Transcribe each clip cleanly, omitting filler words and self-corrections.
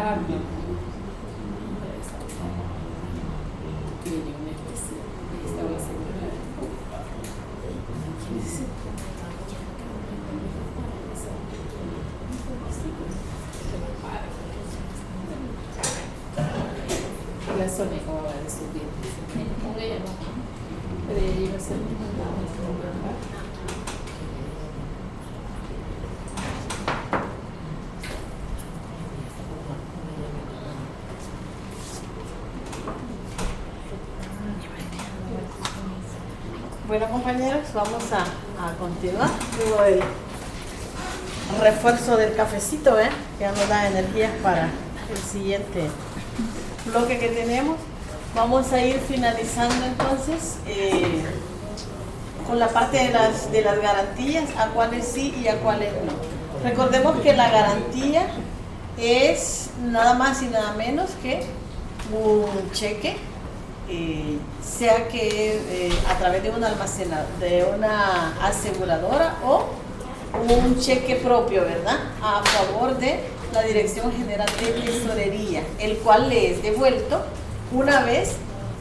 Ah, no. Tiene una especie de esta va a ser la zona como va a subir. Con ella no. Pero ella iba a ser Bueno, compañeros, vamos a continuar. Luego el refuerzo del cafecito, que ya nos da energías para el siguiente bloque que tenemos. Vamos a ir finalizando entonces con la parte de las garantías, a cuáles sí y a cuáles no. Recordemos que la garantía es nada más y nada menos que un cheque, sea que a través de una almacenadora, de una aseguradora o un cheque propio, ¿verdad? A favor de la Dirección General de Tesorería, el cual le es devuelto una vez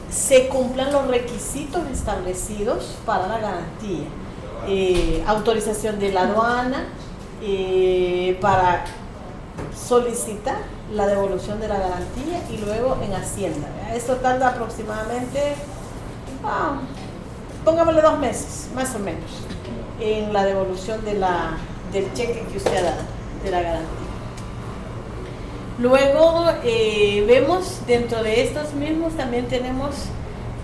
se cumplan los requisitos establecidos para la garantía. Autorización de la aduana para solicitar la devolución de la garantía y luego en Hacienda, ¿verdad? Esto tarda aproximadamente, pongámosle 2 meses, más o menos, en la devolución del cheque que usted ha dado, de la garantía. Luego vemos dentro de estos mismos también tenemos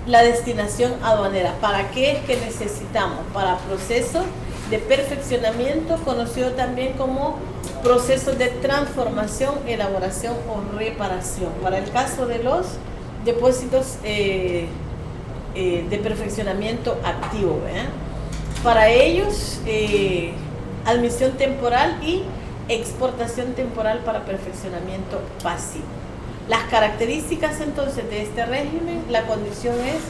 la destinación aduanera. ¿Para qué es que necesitamos? Para procesos de perfeccionamiento, conocido también como procesos de transformación, elaboración o reparación. Para el caso de los depósitos de perfeccionamiento activo, ¿verdad? Para ellos, admisión temporal y exportación temporal para perfeccionamiento pasivo. Las características entonces de este régimen, la condición es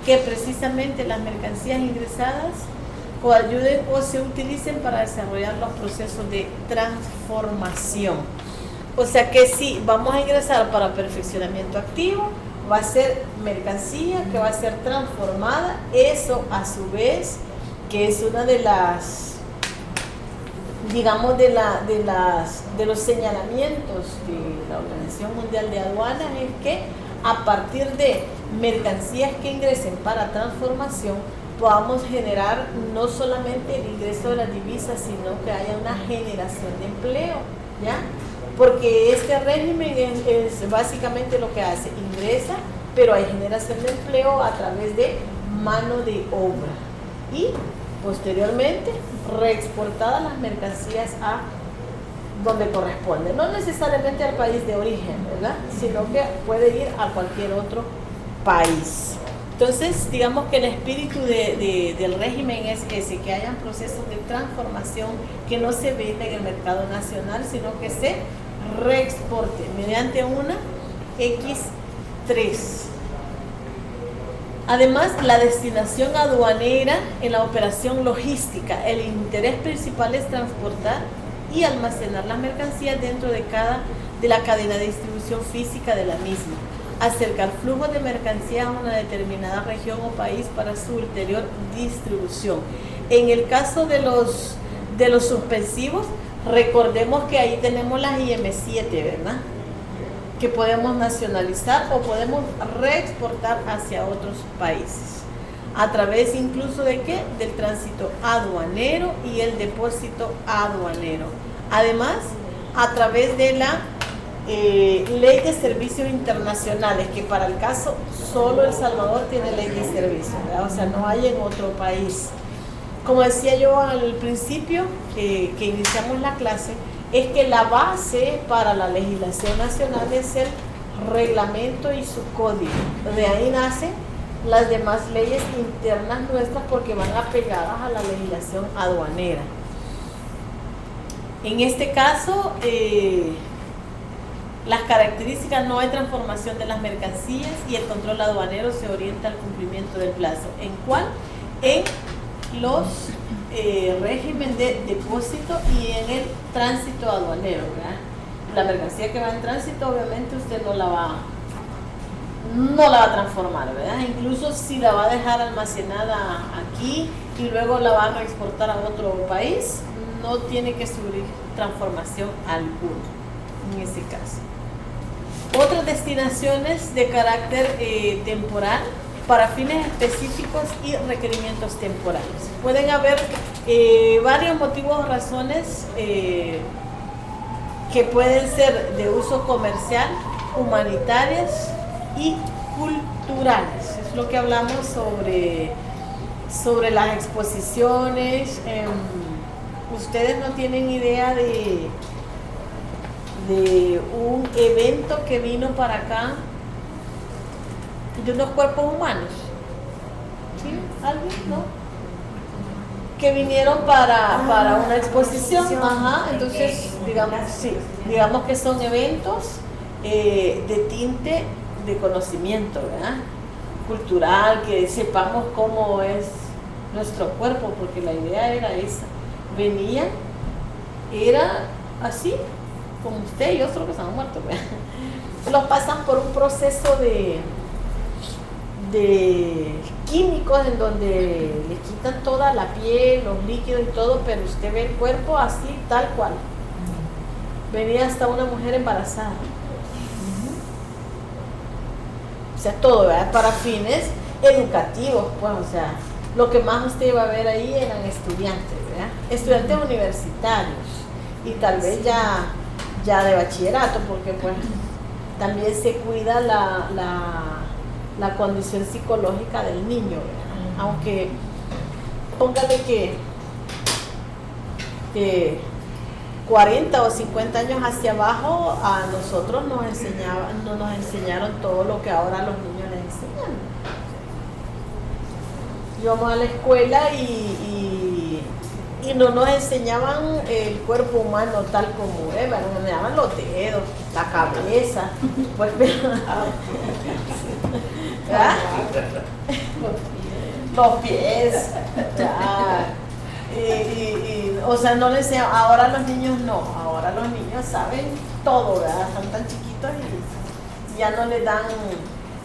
que precisamente las mercancías ingresadas coayuden o se utilicen para desarrollar los procesos de transformación. O sea que si vamos a ingresar para perfeccionamiento activo, va a ser mercancía que va a ser transformada. Eso a su vez, que es una de las, digamos, de los señalamientos de la Organización Mundial de Aduanas, es que a partir de mercancías que ingresen para transformación podamos generar no solamente el ingreso de las divisas, sino que haya una generación de empleo, ¿ya? Porque este régimen es básicamente lo que hace, ingresa, pero hay generación de empleo a través de mano de obra y posteriormente reexportadas las mercancías a donde corresponde, no necesariamente al país de origen, ¿verdad? Sino que puede ir a cualquier otro país. Entonces, digamos que el espíritu del régimen es ese, que hayan procesos de transformación que no se venda en el mercado nacional, sino que se reexporte mediante una X3. Además, la destinación aduanera en la operación logística, el interés principal es transportar y almacenar las mercancías dentro de la cadena de distribución física de la misma, acercar flujos de mercancías a una determinada región o país para su ulterior distribución. En el caso de los suspensivos, recordemos que ahí tenemos las IM7, ¿verdad? Que podemos nacionalizar o podemos reexportar hacia otros países, a través incluso de ¿qué? Del tránsito aduanero y el depósito aduanero. Además, a través de la ley de servicios internacionales, que para el caso solo El Salvador tiene ley de servicios, ¿verdad? O sea, no hay en otro país. Como decía yo al principio, que iniciamos la clase, es que la base para la legislación nacional es el reglamento y su código. De ahí nacen las demás leyes internas nuestras porque van apegadas a la legislación aduanera. En este caso, las características: no hay transformación de las mercancías y el control aduanero se orienta al cumplimiento del plazo. ¿En cuál? En los régimen de depósito y en el tránsito aduanero, ¿verdad? la mercancía que va en tránsito, obviamente usted no la va a transformar, ¿verdad? Incluso si la va a dejar almacenada aquí y luego la va a reexportar a otro país, no tiene que sufrir transformación alguna en ese caso. Otras destinaciones de carácter temporal para fines específicos y requerimientos temporales. Pueden haber varios motivos o razones que pueden ser de uso comercial, humanitarias y culturales. Es lo que hablamos sobre las exposiciones. Ustedes no tienen idea de un evento que vino para acá de unos cuerpos humanos. ¿Sí? ¿Alguien? ¿No? Que vinieron para una exposición. Ajá, entonces digamos que son eventos de tinte de conocimiento, ¿verdad? Cultural, que sepamos cómo es nuestro cuerpo, porque la idea era esa. Venían, era así, como usted y otros que estaban muertos, ¿verdad? Los pasan por un proceso de químicos en donde le quitan toda la piel, los líquidos y todo, pero usted ve el cuerpo así, tal cual. Venía hasta una mujer embarazada. O sea, todo, ¿verdad? Para fines educativos, pues, o sea, lo que más usted iba a ver ahí eran estudiantes, ¿verdad? Estudiantes universitarios y tal vez ya de bachillerato, porque pues también se cuida la condición psicológica del niño, ¿verdad? Aunque póngale que 40 o 50 años hacia abajo a nosotros no nos enseñaron todo lo que ahora a los niños les enseñan. Íbamos a la escuela y no nos enseñaban el cuerpo humano tal como es, nos enseñaban los dedos, la cabeza, pues, ¿verdad? Los pies, o sea, no les enseñaban. Ahora los niños no, ahora los niños saben todo, ¿verdad? Están tan chiquitos y ya no les dan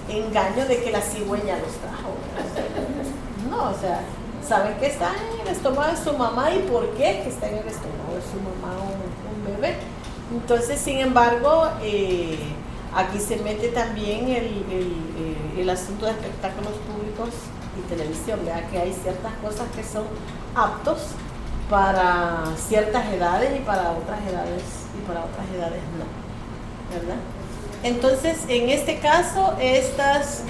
engaño de que la cigüeña los trajo, ¿verdad? No, o sea, saben que está en el estómago de su mamá y por qué que está en el estómago de su mamá un bebé. Entonces, sin embargo, aquí se mete también el asunto de espectáculos públicos y televisión, ¿verdad? Que hay ciertas cosas que son aptos para ciertas edades y para otras edades no, ¿verdad? Entonces, en este caso, estas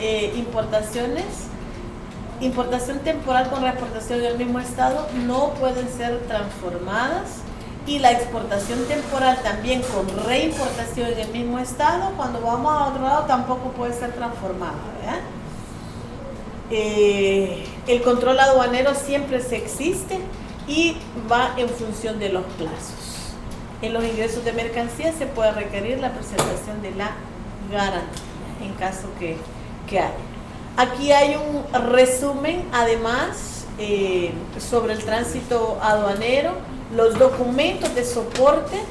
importación temporal con reexportación en el mismo estado no pueden ser transformadas, y la exportación temporal también con reimportación en el mismo estado, cuando vamos a otro lado, tampoco puede ser transformada, ¿verdad? El control aduanero siempre se existe y va en función de los plazos. En los ingresos de mercancías se puede requerir la presentación de la garantía en caso que haya. Aquí hay un resumen, además, sobre el tránsito aduanero, los documentos de soporte.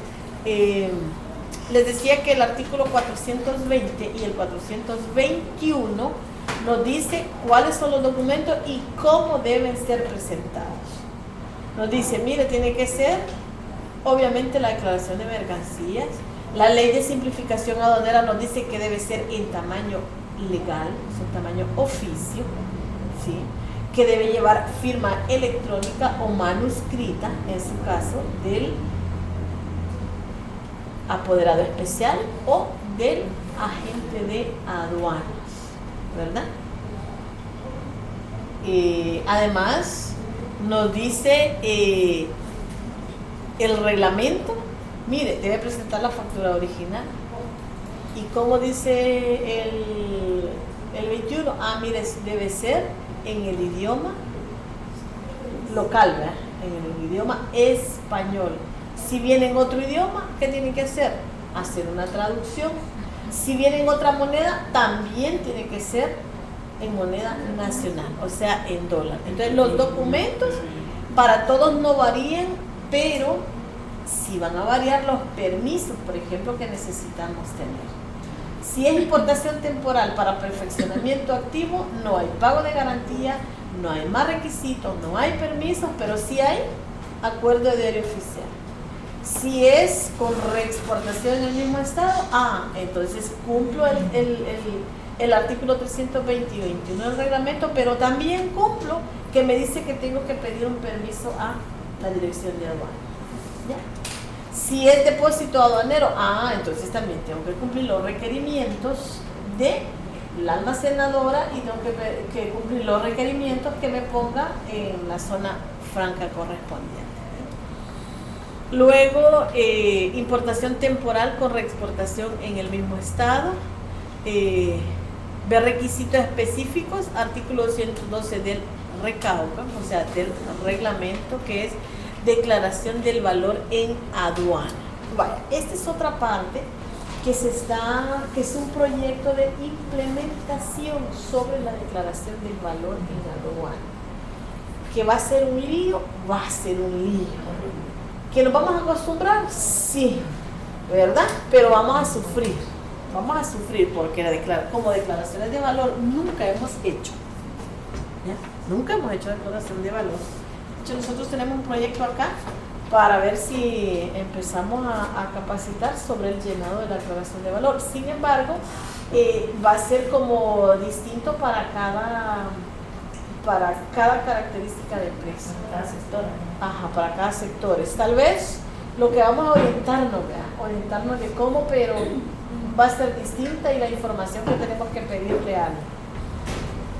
Les decía que el artículo 420 y el 421 nos dice cuáles son los documentos y cómo deben ser presentados. Nos dice, mire, tiene que ser, obviamente, la declaración de mercancías. La ley de simplificación aduanera nos dice que debe ser en tamaño legal, es un tamaño oficio, ¿sí? Que debe llevar firma electrónica o manuscrita, en su caso, del apoderado especial o del agente de aduanas, ¿verdad? Además, nos dice el reglamento, mire, debe presentar la factura original. ¿Y cómo dice el 21? Mire, debe ser en el idioma local, ¿verdad? En el idioma español. Si viene en otro idioma, ¿qué tiene que hacer? Hacer una traducción. Si viene en otra moneda, también tiene que ser en moneda nacional, o sea, en dólar. Entonces, los documentos para todos no varían, pero si van a variar los permisos, por ejemplo, que necesitamos tener. Si es importación temporal para perfeccionamiento activo, no hay pago de garantía, no hay más requisitos, no hay permisos, pero sí hay acuerdo de diario oficial. Si es con reexportación en el mismo estado, entonces cumplo el artículo 320 y 21 del reglamento, pero también cumplo que me dice que tengo que pedir un permiso a la dirección de aduana. ¿Ya? Si es depósito aduanero, entonces también tengo que cumplir los requerimientos de la almacenadora y tengo que cumplir los requerimientos que me ponga en la zona franca correspondiente. Luego, importación temporal con reexportación en el mismo estado. Ver requisitos específicos, artículo 112 del RECAUCA, o sea, del reglamento, que es declaración del valor en aduana. Vaya, esta es otra parte que es un proyecto de implementación sobre la declaración del valor en aduana. ¿Que va a ser un lío? Va a ser un lío. ¿Que nos vamos a acostumbrar? Sí, ¿verdad? Pero vamos a sufrir porque como declaraciones de valor nunca hemos hecho. ¿Ya? Nunca hemos hecho declaración de valor. De hecho, nosotros tenemos un proyecto acá para ver si empezamos a capacitar sobre el llenado de la declaración de valor. Sin embargo, va a ser como distinto para cada característica de empresa. Cada sector. Para cada sector. Tal vez lo que vamos a orientarnos de cómo, pero va a ser distinta y la información que tenemos que pedirle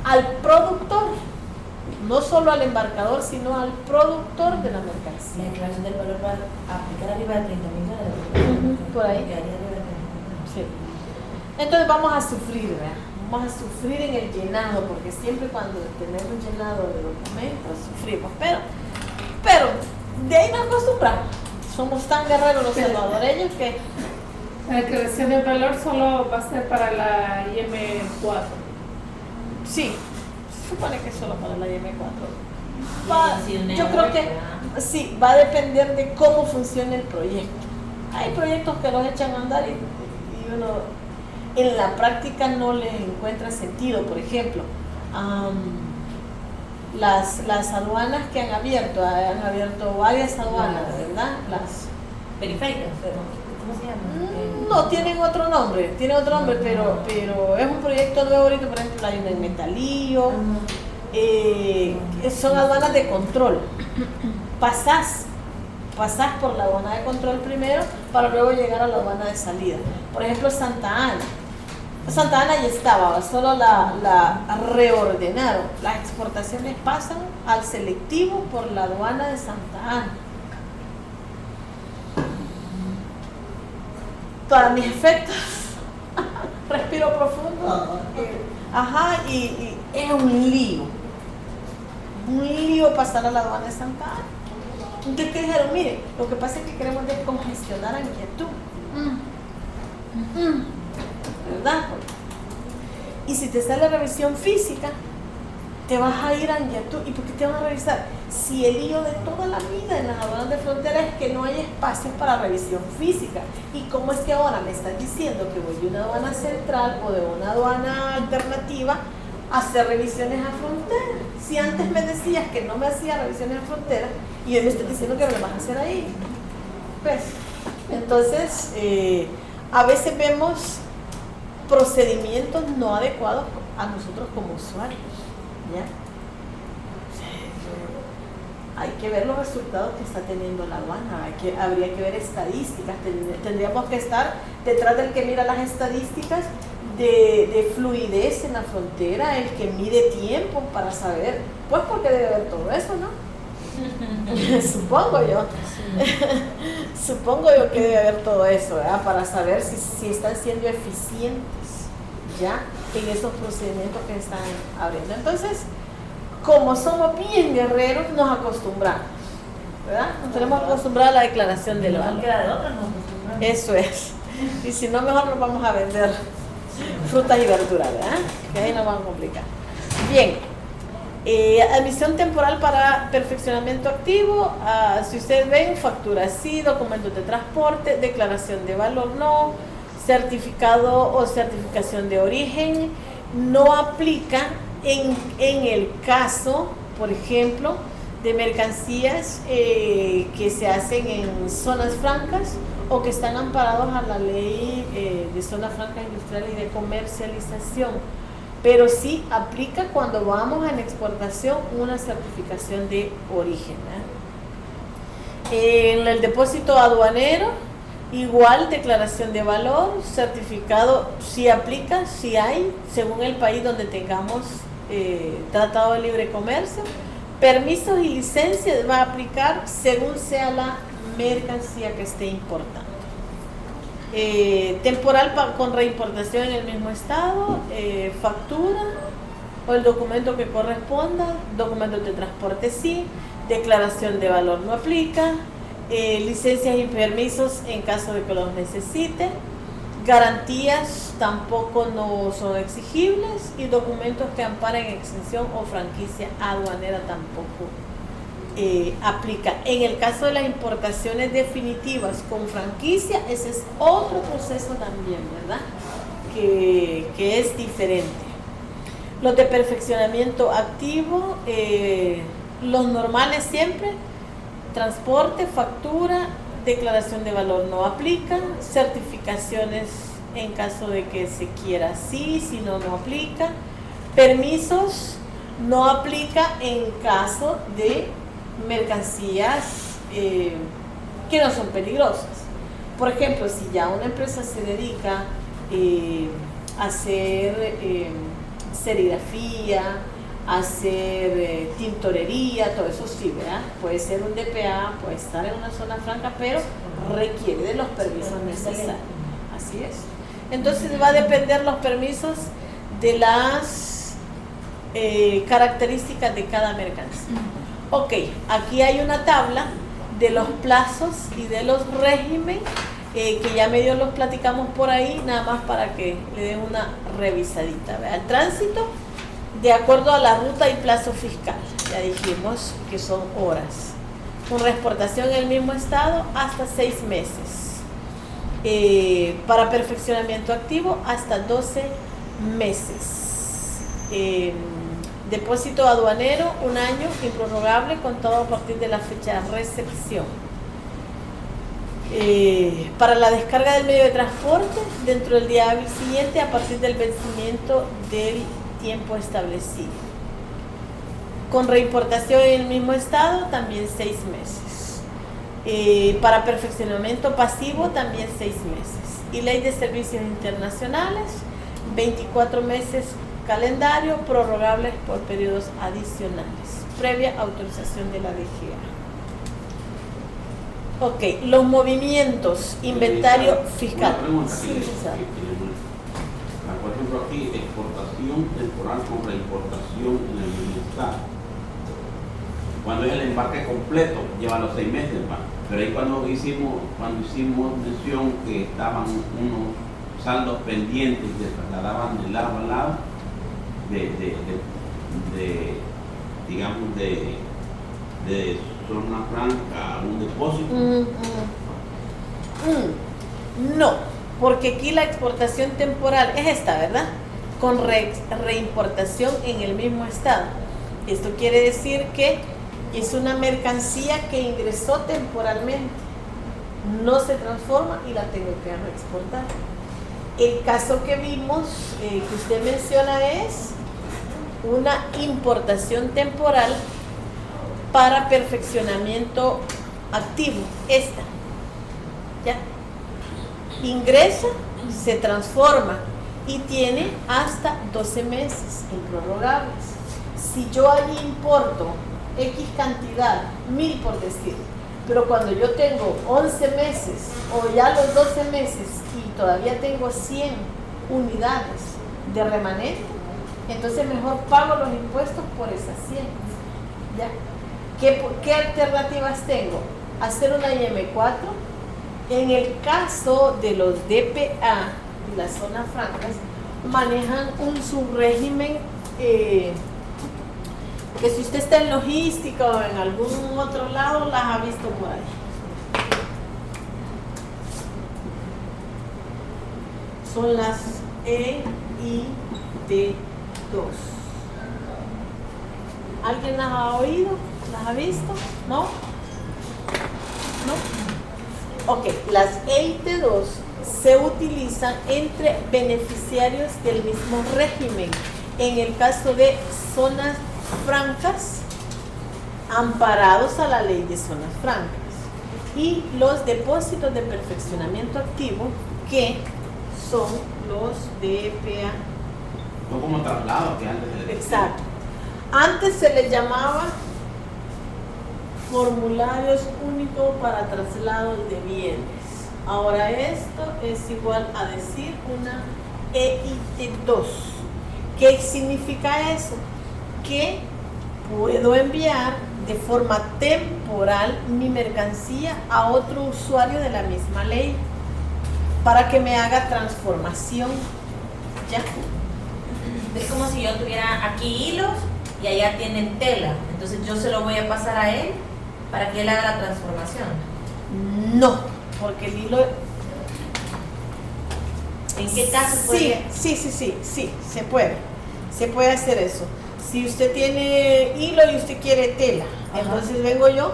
al productor, no solo al embarcador, sino al productor de la mercancía. La declaración del valor va a aplicar arriba de 30.000 dólares. Por ahí. Sí. Entonces vamos a sufrir, ¿verdad? Vamos a sufrir en el llenado, porque siempre cuando tenemos llenado de documentos sufrimos, pero de ahí nos acostumbramos. Somos tan guerreros los salvadoreños que la declaración del valor solo va a ser para la IM4. Sí, se supone que es solo para la IM4. Yo creo que sí, va a depender de cómo funcione el proyecto. Hay proyectos que los echan a andar y uno en la práctica no le encuentra sentido. Por ejemplo, las aduanas que han abierto varias aduanas, ¿verdad? Las periféricas, ¿cómo se llama? No, tienen otro nombre, pero es un proyecto nuevo ahorita. Por ejemplo, hay una en Metalío, son aduanas de control. Pasás por la aduana de control primero para luego llegar a la aduana de salida. Por ejemplo, Santa Ana ya estaba, solo la reordenaron. Las exportaciones pasan al selectivo por la aduana de Santa Ana. Para mis efectos, respiro profundo. Y es un lío pasar a la aduana de Santa Ana. Entonces, ¿qué dijeron? Mire, lo que pasa es que queremos descongestionar a Inquietud. ¿Verdad? Y si te sale revisión física, te vas a ir a Inquietud. ¿Y por qué te van a revisar? Si el lío de toda la vida en las aduanas de frontera es que no hay espacios para revisión física. ¿Y cómo es que ahora me están diciendo que voy de una aduana central o de una aduana alternativa a hacer revisiones a frontera? Si antes me decías que no me hacía revisiones a frontera y hoy me estás diciendo que me lo vas a hacer ahí. Pues, entonces, a veces vemos procedimientos no adecuados a nosotros como usuarios, ¿ya? Hay que ver los resultados que está teniendo la aduana, habría que ver estadísticas, tendríamos que estar detrás del que mira las estadísticas de fluidez en la frontera, el que mide tiempo para saber, pues porque debe haber todo eso, ¿no? Supongo yo que debe haber todo eso, ¿verdad? Para saber si están siendo eficientes ya en esos procedimientos que están abriendo. Entonces, como somos bien guerreros, nos acostumbramos, ¿verdad? Nos tenemos que acostumbrar a la declaración del valor. Eso es. Y si no, mejor nos vamos a vender frutas y verduras, ¿verdad? Que ahí nos van a complicar. Bien. Admisión temporal para perfeccionamiento activo, si ustedes ven, factura sí, documentos de transporte, declaración de valor no, certificado o certificación de origen, no aplica en el caso, por ejemplo, de mercancías que se hacen en zonas francas o que están amparados a la ley de zonas francas industriales y de comercialización. Pero sí aplica cuando vamos en exportación una certificación de origen. En el depósito aduanero, igual declaración de valor, certificado, sí aplica, sí hay, según el país donde tengamos tratado de libre comercio. Permisos y licencias va a aplicar según sea la mercancía que esté importando. Temporal con reimportación en el mismo estado, factura o el documento que corresponda, documentos de transporte sí, declaración de valor no aplica, licencias y permisos en caso de que los necesite, garantías tampoco no son exigibles y documentos que amparen exención o franquicia aduanera tampoco aplica. En el caso de las importaciones definitivas con franquicia, ese es otro proceso también, ¿verdad? Que es diferente. Los de perfeccionamiento activo, los normales siempre, transporte, factura, declaración de valor no aplica, certificaciones en caso de que se quiera sí, si no, no aplica, permisos no aplica en caso de mercancías que no son peligrosas. Por ejemplo, si ya una empresa se dedica a hacer serigrafía, a hacer tintorería, todo eso sí, ¿verdad? Puede ser un DPA, puede estar en una zona franca, pero requiere de los permisos necesarios. Así es. Entonces va a depender los permisos de las características de cada mercancía. Ok, aquí hay una tabla de los plazos y de los regímenes que ya medio los platicamos por ahí, nada más para que le den una revisadita. ¿Verdad? El tránsito, de acuerdo a la ruta y plazo fiscal, ya dijimos que son horas. Con reexportación en el mismo estado, hasta 6 meses. Para perfeccionamiento activo, hasta 12 meses. Depósito aduanero, 1 año, improrrogable, contado a partir de la fecha de recepción. Para la descarga del medio de transporte, dentro del día hábil siguiente, a partir del vencimiento del tiempo establecido. Con reimportación en el mismo estado, también 6 meses. Para perfeccionamiento pasivo, también 6 meses. Y ley de servicios internacionales, 24 meses calendario, prorrogables por periodos adicionales, previa autorización de la DGA. Ok, los movimientos, inventario fiscal. Una pregunta Sí, aquí, licenciado. por ejemplo, aquí, exportación temporal con reimportación en el mismo estado. Cuando es el embarque completo, lleva los 6 meses, ¿va? Pero ahí cuando hicimos mención que estaban unos saldos pendientes que se trasladaban de lado a lado, digamos, de zona franca a un depósito. No, porque aquí la exportación temporal es esta, ¿verdad? Con reimportación en el mismo estado. Esto quiere decir que es una mercancía que ingresó temporalmente, no se transforma y la tengo que reexportar. El caso que vimos, que usted menciona, es una importación temporal para perfeccionamiento activo. Esta, ¿ya? Ingresa, se transforma y tiene hasta 12 meses improrrogables. Si yo allí importo X cantidad, 1000 por decir, pero cuando yo tengo 11 meses o ya los 12 meses y todavía tengo 100 unidades de remanente, entonces mejor pago los impuestos por esas 100. ¿Ya? ¿Qué alternativas tengo? Hacer una IM4. En el caso de los DPA y las zonas francas, manejan un subrégimen que si usted está en logística o en algún otro lado, las ha visto por ahí. Son las EIT2. ¿Alguien las ha oído? ¿Las ha visto? ¿No? ¿No? Ok, las EIT2 se utilizan entre beneficiarios del mismo régimen. En el caso de zonas francas, amparados a la ley de zonas francas. Y los depósitos de perfeccionamiento activo, que son los DPA. No como traslado que antes se le decía. Exacto. Antes se les llamaba formularios únicos para traslados de bienes. Ahora esto es igual a decir una EIT2. ¿Qué significa eso? Que puedo enviar de forma temporal mi mercancía a otro usuario de la misma ley para que me haga transformación. ¿Ya? Es como si yo tuviera aquí hilos y allá tienen tela. Entonces yo se lo voy a pasar a él para que él haga la transformación. No, porque el hilo... ¿En qué caso puede? Sí, se puede. Se puede hacer eso. Si usted tiene hilo y usted quiere tela, Ajá. entonces vengo yo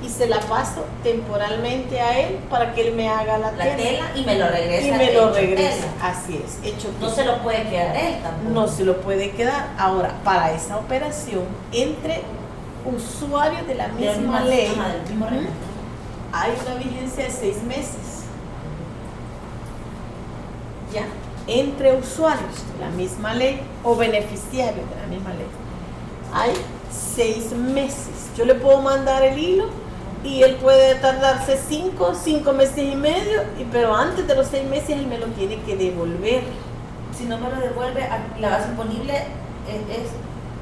y se la paso temporalmente a él para que él me haga la tela y me lo regresa. y me lo hecho regresa. tela. Así es, hecho No tela. se lo puede quedar él tampoco. No se lo puede quedar. Ahora, para esa operación, entre usuarios de la misma ley, Ajá, del mismo régimen. hay una vigencia de 6 meses. Ya, entre usuarios de la misma ley o beneficiarios de la misma ley, hay 6 meses. Yo le puedo mandar el hilo y él puede tardarse 5 meses y medio, pero antes de los 6 meses él me lo tiene que devolver. Si no me lo devuelve, la base imponible es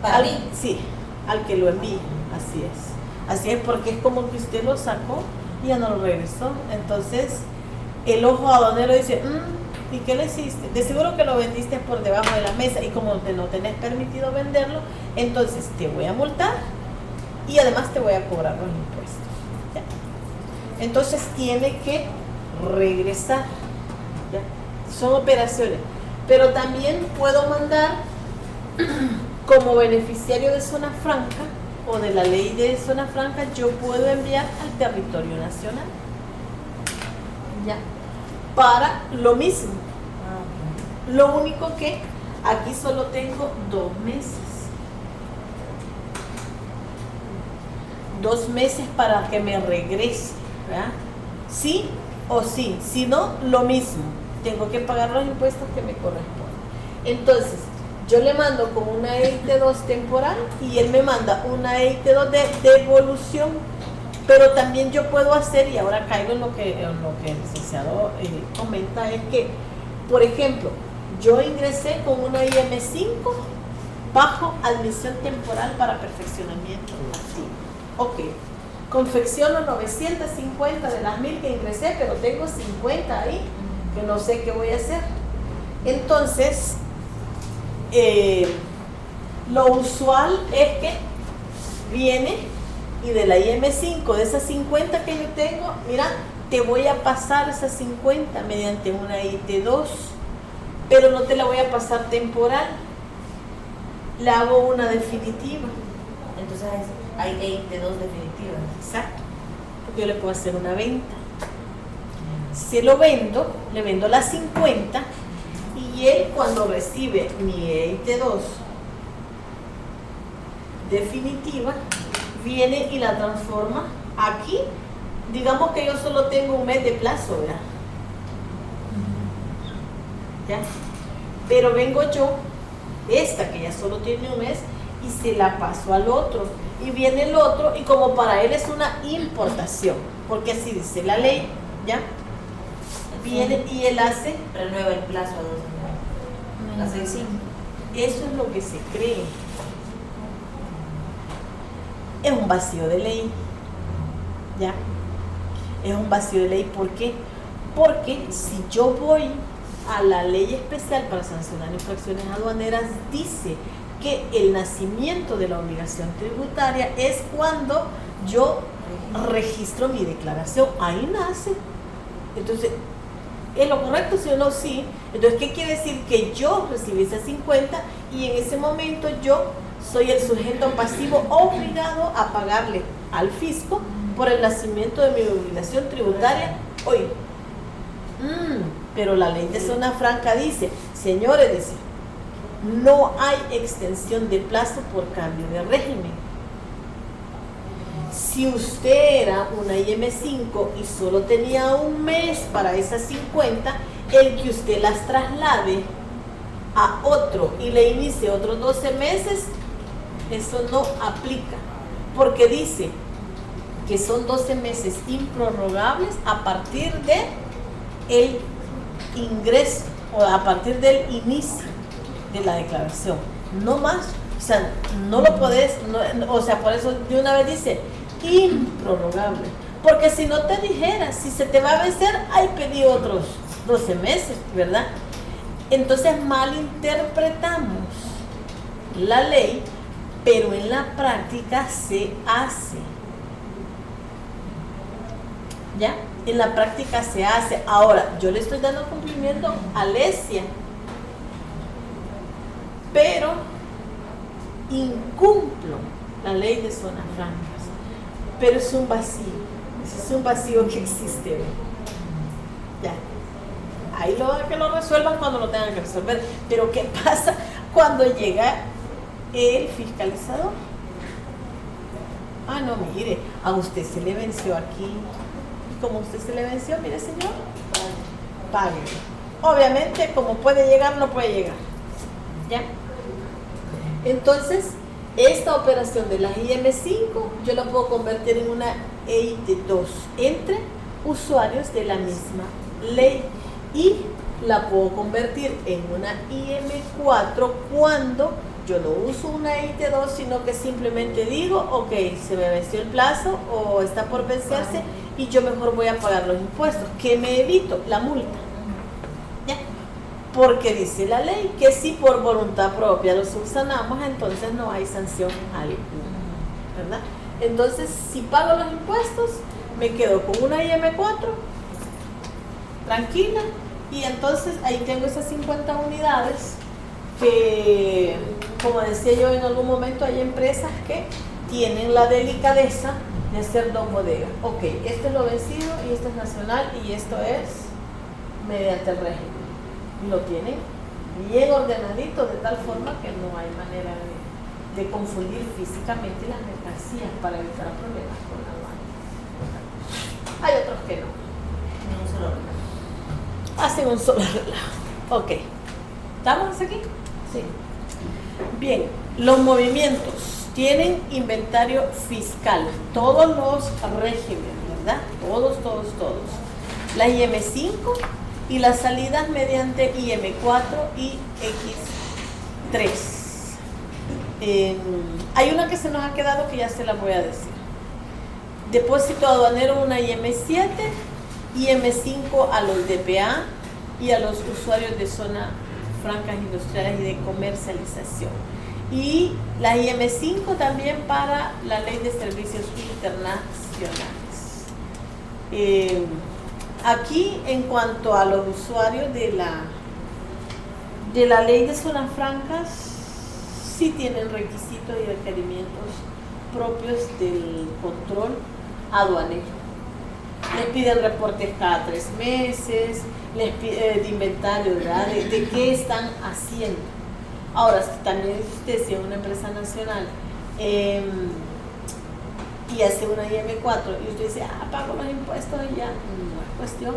para mí. Sí, al que lo envíe, así es. Así es, porque es como que usted lo sacó y ya no lo regresó. Entonces, el ojo aduanero dice, ¿y qué le hiciste? De seguro que lo vendiste por debajo de la mesa y como no tenés permitido venderlo, entonces te voy a multar y además te voy a cobrar los impuestos. ¿Ya? Entonces, tiene que regresar. ¿Ya? Son operaciones. Pero también puedo mandar como beneficiario de zona franca o de la ley de zona franca, yo puedo enviar al territorio nacional. Ya. Para lo mismo. Lo único que aquí solo tengo 2 meses. 2 meses para que me regrese. ¿Verdad? Sí o sí. Si no, lo mismo. Tengo que pagar los impuestos que me corresponden. Entonces, yo le mando con una EIT2 temporal y él me manda una EIT2 de devolución. Pero también yo puedo hacer, y ahora caigo en lo que el licenciado comenta, es que, por ejemplo, yo ingresé con una IM5 bajo admisión temporal para perfeccionamiento activo. Ok, confecciono 950 de las 1000 que ingresé, pero tengo 50 ahí, que no sé qué voy a hacer. Entonces, lo usual es que viene y de la IM5, de esas 50 que yo tengo, mira, te voy a pasar esas 50 mediante una IT2, pero no te la voy a pasar temporal, le hago una definitiva. Entonces hay EIT2 definitivas. Exacto, porque yo le puedo hacer una venta. Se lo vendo, le vendo las 50 y él cuando recibe mi EIT2 definitiva, viene y la transforma aquí. Digamos que yo solo tengo un mes de plazo, ¿verdad? ¿Ya? Pero vengo yo, esta que ya solo tiene un mes, y se la paso al otro. Y viene el otro, y como para él es una importación, porque así dice la ley, ¿ya? Viene y él hace, Renueva el plazo a 2 años. Hace 5. eso es lo que se cree. Es un vacío de ley, ¿ya? Es un vacío de ley, ¿por qué? Porque si yo voy a la ley especial para sancionar infracciones aduaneras, dice que el nacimiento de la obligación tributaria es cuando yo registro mi declaración. Ahí nace. Entonces, ¿es lo correcto, sí o no? Sí. Entonces, ¿qué quiere decir? Que yo recibí ese 50 y en ese momento yo soy el sujeto pasivo obligado a pagarle al fisco por el nacimiento de mi obligación tributaria hoy. Pero la ley de zona franca dice, señores, dice, no hay extensión de plazo por cambio de régimen. Si usted era una IM5 y solo tenía un mes para esas 50, el que usted las traslade a otro y le inicie otros 12 meses, eso no aplica, porque dice que son 12 meses improrrogables a partir de el ingreso o a partir del inicio de la declaración, no más. O sea, no lo podés, o sea, por eso de una vez dice improrrogable, porque si no te dijera, si se te va a vencer, ahí pedí otros 12 meses, ¿verdad? Entonces malinterpretamos la ley, pero en la práctica se hace. ¿Ya? En la práctica se hace. Ahora, yo le estoy dando cumplimiento a Lesia, pero incumplo la ley de zonas francas. Pero es un vacío. Es un vacío que existe. Ya. Ahí que lo resuelvan cuando lo tengan que resolver. Pero ¿qué pasa cuando llega el fiscalizador? Ah, no, mire, a usted se le venció aquí. Como usted se le venció, mire, señor, pague. Obviamente, como puede llegar, no puede llegar. ¿Ya? Entonces, esta operación de las IM5 yo la puedo convertir en una EIT2 entre usuarios de la misma ley y la puedo convertir en una IM4 cuando yo no uso una EIT2, sino que simplemente digo, ok, se me venció el plazo o está por vencerse y yo mejor voy a pagar los impuestos, que me evito la multa. ¿Ya? Porque dice la ley que si por voluntad propia lo subsanamos, entonces no hay sanción alguna, ¿verdad? Entonces, si pago los impuestos, me quedo con una IM4 tranquila y entonces ahí tengo esas 50 unidades que, como decía yo en algún momento, hay empresas que tienen la delicadeza de hacer dos bodegas. Ok, esto es lo vencido y esto es nacional y esto es mediante el régimen. Lo tienen bien ordenadito de tal forma que no hay manera de confundir físicamente las mercancías para evitar problemas con la aduana. Hay otros que no. No se lo Hacen un solo relajo. Ok. ¿Estamos aquí? Sí. Bien, los movimientos tienen inventario fiscal, todos los regímenes, ¿verdad? Todos. La IM5 y las salidas mediante IM4 y X3. Hay una que se nos ha quedado que ya se la voy a decir. Depósito aduanero, una IM7, IM5 a los DPA y a los usuarios de zona francas industriales y de comercialización. Y la IM5 también para la ley de servicios internacionales. Aquí, en cuanto a los usuarios de la ley de zonas francas, sí tienen requisitos y requerimientos propios del control aduanero. Les piden reportes cada 3 meses, les piden de inventario, ¿verdad? De qué están haciendo. Ahora, también usted, si es una empresa nacional y hace una IM4 y usted dice, pago los impuestos y ya, no es cuestión,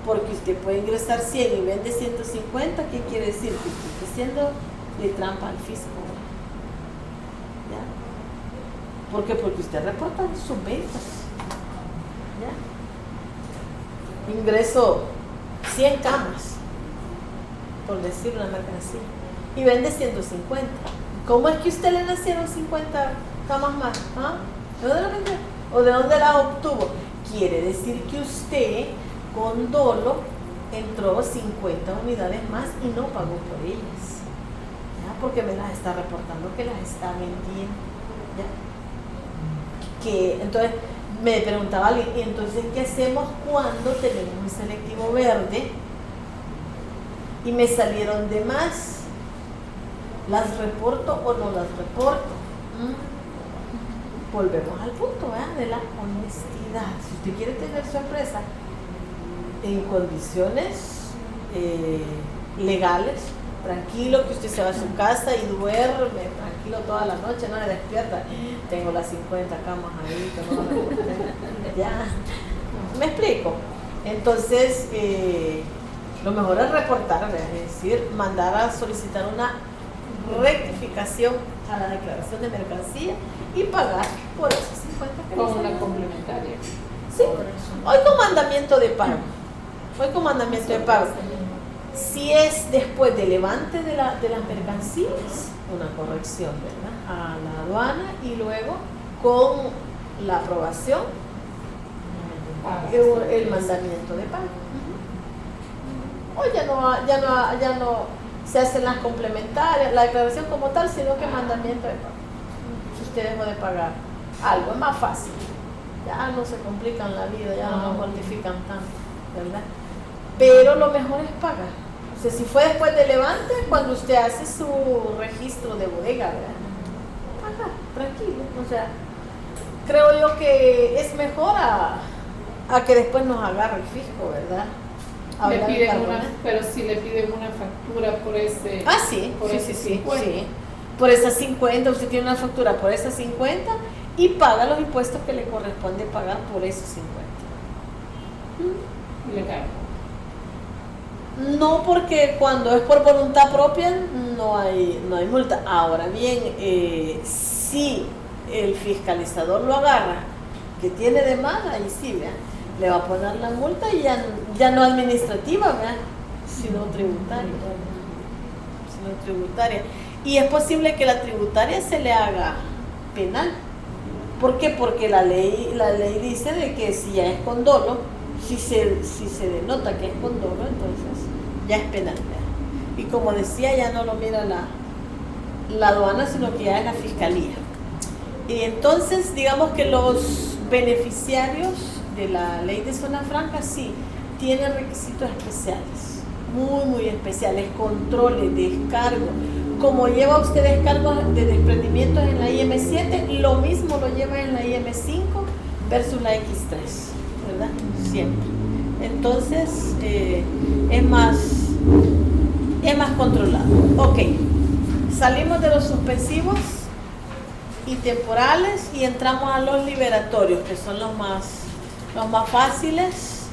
porque usted puede ingresar 100 y vende 150, ¿qué quiere decir? Que usted está haciendo de trampa al fisco. ¿Ya? ¿Por qué? Porque usted reporta sus ventas. ¿Ya? Ingreso 100 camas, por decir una mercancía, y vende 150. ¿Cómo es que usted le nacieron 50 camas más? ¿Ah? ¿De dónde la vendió? ¿O de dónde la obtuvo? Quiere decir que usted con dolo entró 50 unidades más y no pagó por ellas. ¿Ya? ¿verdad? Porque me las está reportando que las está vendiendo, ¿ya? Que entonces me preguntaba alguien, ¿y entonces qué hacemos cuando tenemos un selectivo verde y me salieron de más? ¿Las reporto o no las reporto? Volvemos al punto, ¿verdad? De la honestidad. Si usted quiere tener su empresa en condiciones legales, tranquilo, que usted se va a su casa y duerme tranquilo toda la noche, no se despierta, tengo las 50 camas ahí, que no ya, ¿me explico? Entonces, lo mejor es reportar, ¿verdad? Es decir, mandar a solicitar una rectificación a la declaración de mercancía y pagar por esos 50 que Con le una salieron. complementaria. Sí, hoy con mandamiento de pago. Hoy con mandamiento de pago. Si es después del levante de las mercancías, una corrección, ¿verdad? A la aduana y luego con la aprobación, el mandamiento de pago. Hoy ya no se hacen las complementarias, la declaración como tal, sino que mandamiento de pago. Si usted dejó de pagar algo, es más fácil. Ya no se complican la vida, ya no nos mortifican tanto, ¿verdad? Pero lo mejor es pagar. O sea, si fue después del levante, cuando usted hace su registro de bodega, ¿verdad? Pagar, tranquilo. O sea, creo yo que es mejor a que después nos agarre el fisco, ¿verdad? Le piden pero si le piden una factura por ese. Ah, sí, por sí, ese sí, 50. sí. Por esas 50, usted tiene una factura por esas 50 y paga los impuestos que le corresponde pagar por esos 50. Y le cae. No, porque cuando es por voluntad propia no hay multa. Ahora bien, si el fiscalizador lo agarra, que tiene de más, ahí sí, ¿verdad? Le va a poner la multa y ya no administrativa, ¿verdad? Sino tributaria. Y es posible que la tributaria se le haga penal. ¿Por qué? Porque la ley dice de que si ya es con dolo, si se denota que es con dolo, entonces ya es penal, ¿verdad? Y como decía, ya no lo mira la aduana, sino que ya es la fiscalía. Y entonces, digamos que los beneficiarios de la ley de zona franca sí tienen requisitos especiales, muy, muy especiales, controles, descargo. Como lleva usted descargos de desprendimientos en la IM7, lo mismo lo lleva en la IM5 versus la X3, ¿verdad? Siempre. Entonces, es más controlado. Ok, salimos de los suspensivos y temporales y entramos a los liberatorios, que son los más fáciles,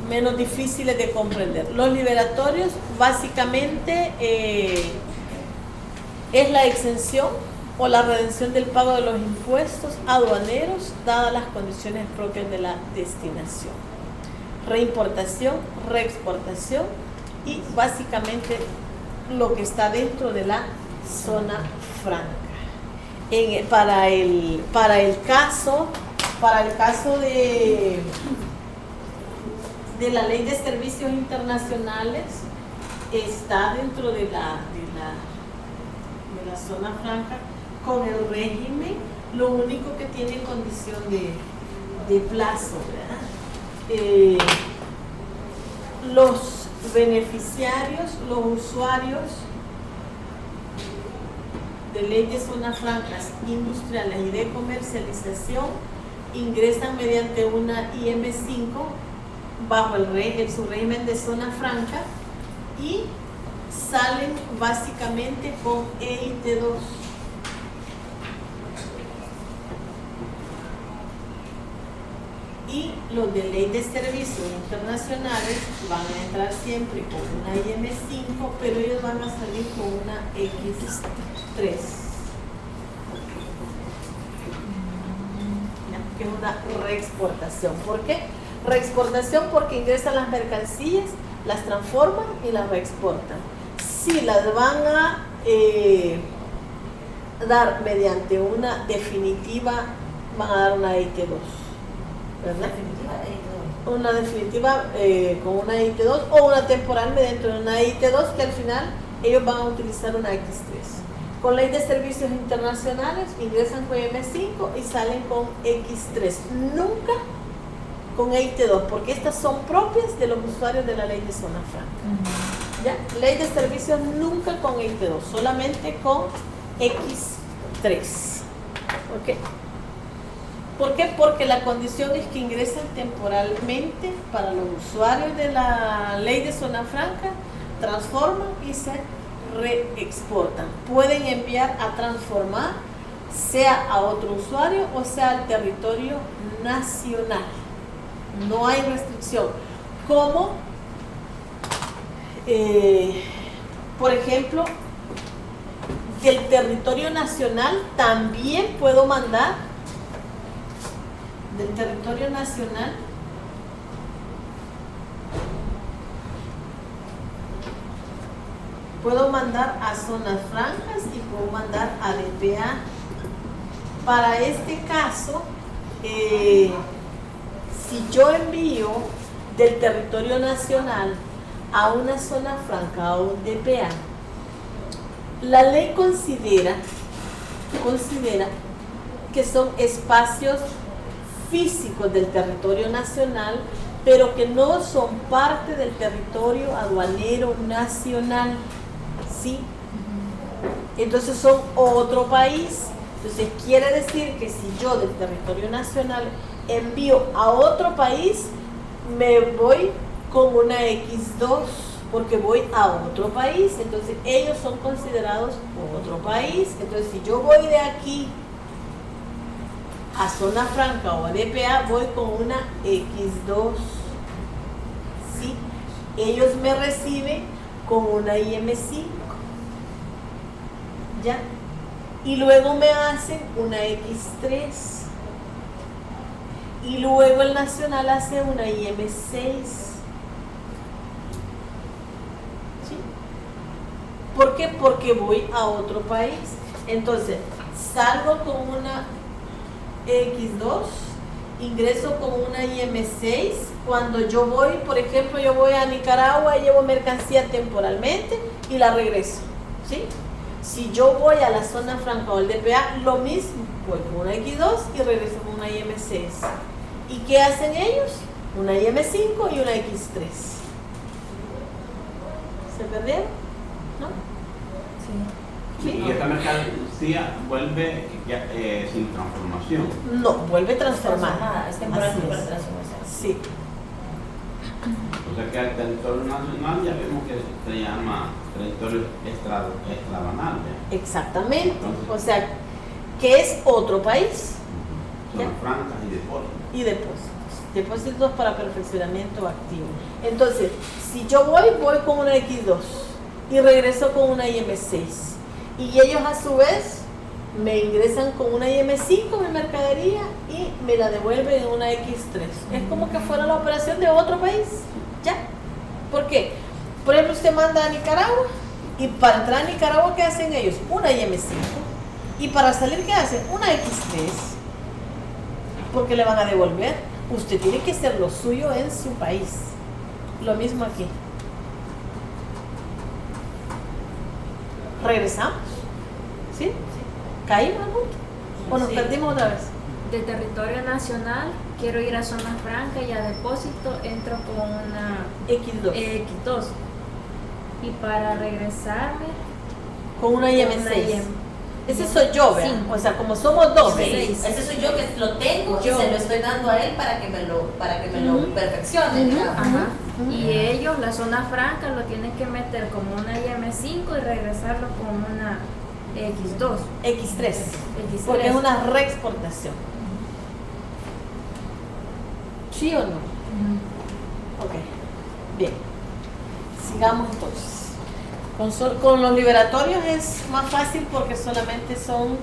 menos difíciles de comprender. Los liberatorios básicamente es la exención o la redención del pago de los impuestos aduaneros dadas las condiciones propias de la destinación. Reimportación, reexportación y básicamente lo que está dentro de la zona franca. Para el caso de la ley de servicios internacionales, está dentro de la zona franca con el régimen, lo único que tiene condición de plazo, ¿verdad? Los beneficiarios, los usuarios de ley de zonas francas industriales y de comercialización ingresan mediante una IM5 bajo su régimen de zona franca y salen básicamente con EIT2. Y los de ley de servicios internacionales van a entrar siempre con una IM5, pero ellos van a salir con una X3, que es una reexportación. ¿Por qué? Reexportación porque ingresan las mercancías, las transforman y las reexportan. Si las van a dar mediante una definitiva, van a dar una EIT2. ¿verdad? Una definitiva con una EIT2 o una temporal mediante una EIT2 que al final ellos van a utilizar una X3. Con ley de servicios internacionales ingresan con M5 y salen con X3. Nunca con EIT2, porque estas son propias de los usuarios de la ley de zona franca. ¿Ya? Ley de servicios nunca con EIT2, solamente con X3. ¿Ok? ¿Por qué? Porque la condición es que ingresen temporalmente para los usuarios de la ley de zona franca, transforman y se reexportan. Pueden enviar a transformar, sea a otro usuario o sea al territorio nacional. No hay restricción. Como, por ejemplo, del territorio nacional también puedo mandar, del territorio nacional, puedo mandar a zonas francas y puedo mandar a DPA. Para este caso, si yo envío del territorio nacional a una zona franca o un DPA, la ley considera que son espacios físicos del territorio nacional, pero que no son parte del territorio aduanero nacional, ¿sí? Entonces son otro país. Entonces quiere decir que si yo del territorio nacional envío a otro país, me voy con una X2 porque voy a otro país. Entonces ellos son considerados otro país. Entonces si yo voy de aquí a zona franca o a DPA, voy con una X2, ¿sí? Ellos me reciben con una IM5, ¿ya? Y luego me hacen una X3 y luego el nacional hace una IM6, ¿sí? ¿Por qué? Porque voy a otro país. Entonces salgo con una X2, ingreso con una IM6. Cuando yo voy, por ejemplo, yo voy a Nicaragua y llevo mercancía temporalmente y la regreso, ¿sí? Si yo voy a la zona franca o al DPA, lo mismo, voy con una X2 y regreso con una IM6. ¿Y qué hacen ellos? Una IM5 y una X3. ¿Se perdieron? ¿No? Sí. Y esta mercancía vuelve ya, sin transformación. No, vuelve transformada. Es temporal Así para es. transformación. Sí. O sea que al territorio nacional ya vemos que se llama territorio extrabanal. Exactamente. Entonces, O sea, que es otro país. zonas francas y depósitos. Y depósitos para perfeccionamiento activo. Entonces, si yo voy con una X2 y regreso con una IM6 y ellos a su vez me ingresan con una IM5 mi mercadería y me la devuelven en una X3. Es como que fuera la operación de otro país, ¿ya? ¿Por qué? Por ejemplo, usted manda a Nicaragua y para entrar a Nicaragua, ¿qué hacen ellos? Una IM5. Y para salir, ¿qué hacen? Una X3. Porque le van a devolver. Usted tiene que hacer lo suyo en su país. Lo mismo aquí. Regresamos. ¿Sí? ¿Caímos al punto? ¿O nos Sí. perdimos otra vez? De territorio nacional, quiero ir a zona franca y a depósito, entro con una X2. X2. Y para regresarme, Con una IM6. Una IM. Ese soy yo, ¿verdad? Sí. O sea, como somos dos. Sí, ¿verdad? ese soy yo que lo tengo Yo. y se lo estoy dando a él para que me lo Ujú. perfeccione, digamos. ajá, Ujú. y ellos, la zona franca, lo tienen que meter como una IM5 y regresarlo con una X2. X3. X3. Porque es una reexportación. ¿Sí o no? Ok. Bien. Sigamos entonces. Con los liberatorios es más fácil porque solamente son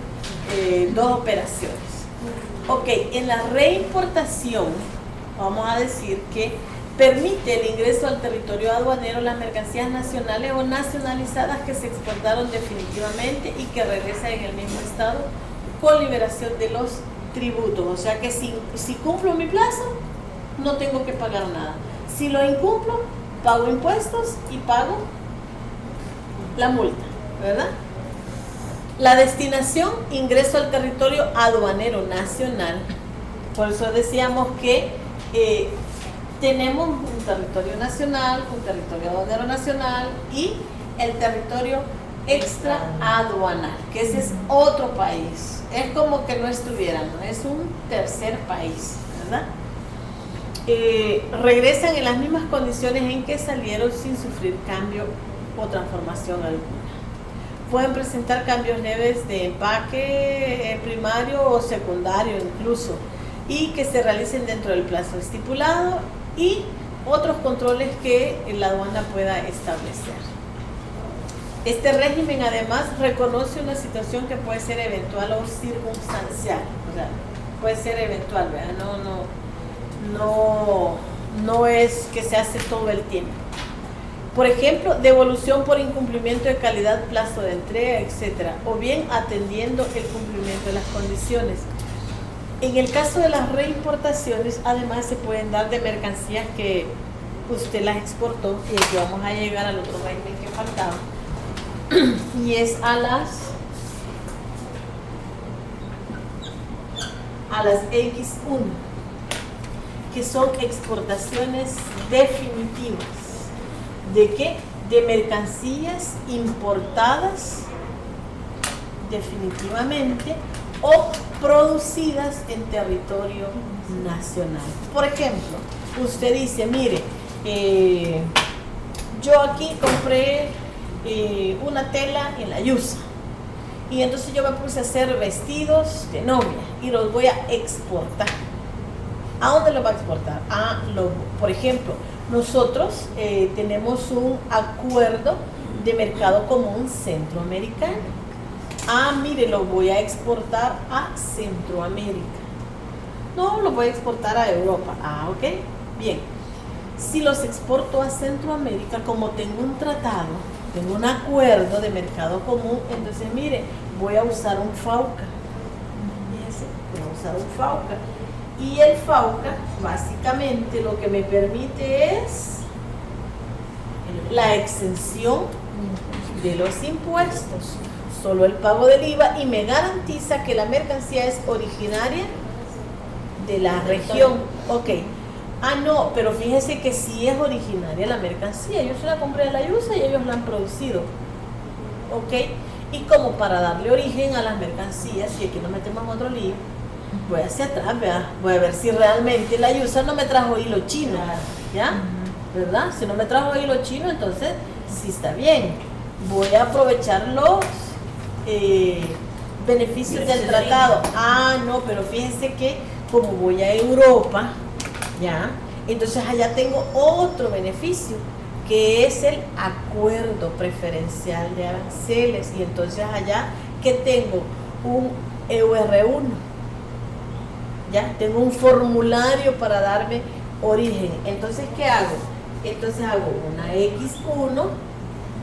2 operaciones. Ok, en la reimportación, vamos a decir que permite el ingreso al territorio aduanero las mercancías nacionales o nacionalizadas que se exportaron definitivamente y que regresan en el mismo estado con liberación de los tributos. O sea que si cumplo mi plazo, no tengo que pagar nada. Si lo incumplo, pago impuestos y pago la multa, ¿verdad? La destinación, ingreso al territorio aduanero nacional. Por eso decíamos que tenemos un territorio nacional, un territorio aduanero nacional y el territorio extra aduanal, que ese es otro país. Es como que no estuvieran, ¿no? Es un tercer país, ¿verdad? Regresan en las mismas condiciones en que salieron sin sufrir cambio o transformación alguna. Pueden presentar cambios leves de empaque primario o secundario incluso, y que se realicen dentro del plazo estipulado y otros controles que la aduana pueda establecer. Este régimen además reconoce una situación que puede ser eventual o circunstancial, o sea, puede ser eventual, ¿verdad? No es que se hace todo el tiempo. Por ejemplo, devolución por incumplimiento de calidad, plazo de entrega, etcétera, o bien atendiendo el cumplimiento de las condiciones. En el caso de las reimportaciones, además se pueden dar de mercancías que usted las exportó, y aquí vamos a llegar al otro régimen que faltaba, y es a las X1, que son exportaciones definitivas. ¿De qué? De mercancías importadas definitivamente o producidas en territorio nacional. Por ejemplo, usted dice, mire, yo aquí compré una tela en la Yusa y entonces yo me puse a hacer vestidos de novia y los voy a exportar. ¿A dónde los va a exportar? Por ejemplo, nosotros tenemos un acuerdo de mercado común centroamericano. Mire, lo voy a exportar a Centroamérica. No, lo voy a exportar a Europa. Ok, bien. Si los exporto a Centroamérica, como tengo un tratado, tengo un acuerdo de mercado común, entonces mire, voy a usar un FAUCA. Voy a usar un FAUCA. Y el FAUCA básicamente lo que me permite es la exención de los impuestos, solo el pago del IVA, y me garantiza que la mercancía es originaria de la región. Ok. No, pero fíjese que sí es originaria la mercancía. Yo se la compré en la Yusa y ellos la han producido. Ok. Y como para darle origen a las mercancías, y aquí nos metemos en otro lío, voy hacia atrás, ¿verdad? Voy a ver si realmente la Yusa no me trajo hilo chino, ¿ya? ¿Verdad? Si no me trajo hilo chino, entonces sí está bien. Voy a aprovechar los beneficios del tratado. No, pero fíjense que como voy a Europa, ¿ya? Entonces allá tengo otro beneficio, que es el acuerdo preferencial de aranceles, y entonces allá que tengo un EUR1, ¿ya? Tengo un formulario para darme origen. Entonces, ¿qué hago? Entonces hago una X1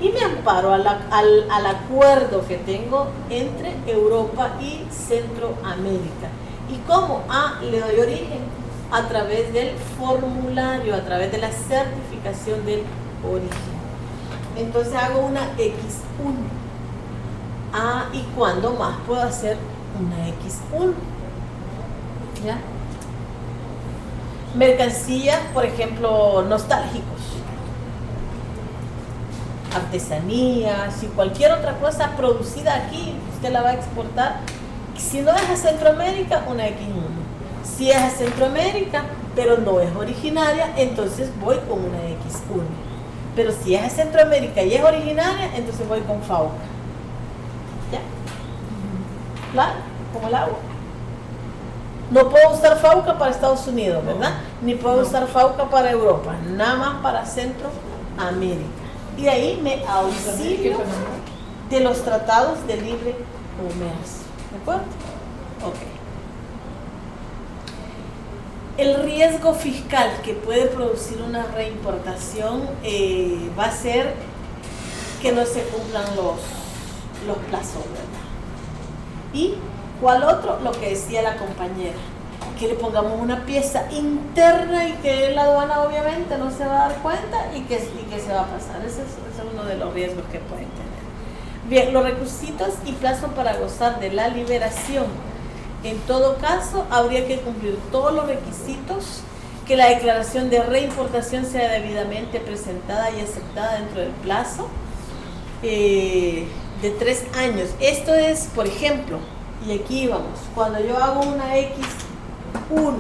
y me amparo al acuerdo que tengo entre Europa y Centroamérica. ¿Y cómo? Le doy origen a través del formulario, a través de la certificación del origen. Entonces hago una X1. ¿Y cuándo más puedo hacer una X1? ¿Ya? Mercancía, por ejemplo, nostálgicos, artesanías y cualquier otra cosa producida aquí, usted la va a exportar. Si no es a Centroamérica, una X1. Si es a Centroamérica, pero no es originaria, entonces voy con una X1. Pero si es a Centroamérica y es originaria, entonces voy con FAUCA. ¿Ya? Claro, como el agua. No puedo usar FAUCA para Estados Unidos, ¿verdad? Ni puedo usar FAUCA para Europa, nada más para Centroamérica. Y ahí me auxilio de los tratados de libre comercio. ¿De acuerdo? Ok. El riesgo fiscal que puede producir una reimportación va a ser que no se cumplan los plazos, ¿verdad? Y ¿cuál otro? Lo que decía la compañera, que le pongamos una pieza interna y que la aduana obviamente no se va a dar cuenta y que se va a pasar. Ese es uno de los riesgos que pueden tener. Bien, los requisitos y plazo para gozar de la liberación. En todo caso, habría que cumplir todos los requisitos, que la declaración de reimportación sea debidamente presentada y aceptada dentro del plazo de 3 años. Esto es, por ejemplo, y aquí vamos, cuando yo hago una X1,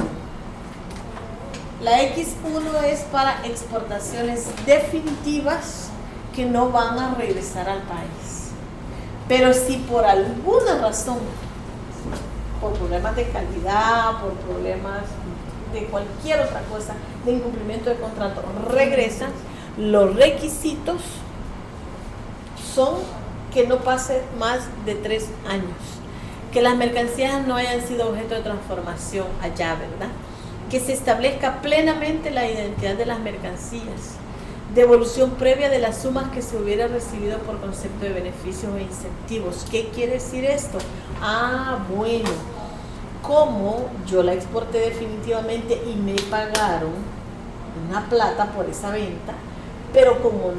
la X1 es para exportaciones definitivas que no van a regresar al país. Pero si por alguna razón, por problemas de calidad, por problemas de cualquier otra cosa, de incumplimiento de contrato, regresan, los requisitos son que no pase más de 3 años, que las mercancías no hayan sido objeto de transformación allá, ¿verdad? Que se establezca plenamente la identidad de las mercancías, devolución previa de las sumas que se hubiera recibido por concepto de beneficios e incentivos. ¿Qué quiere decir esto? Bueno, como yo la exporté definitivamente y me pagaron una plata por esa venta, pero como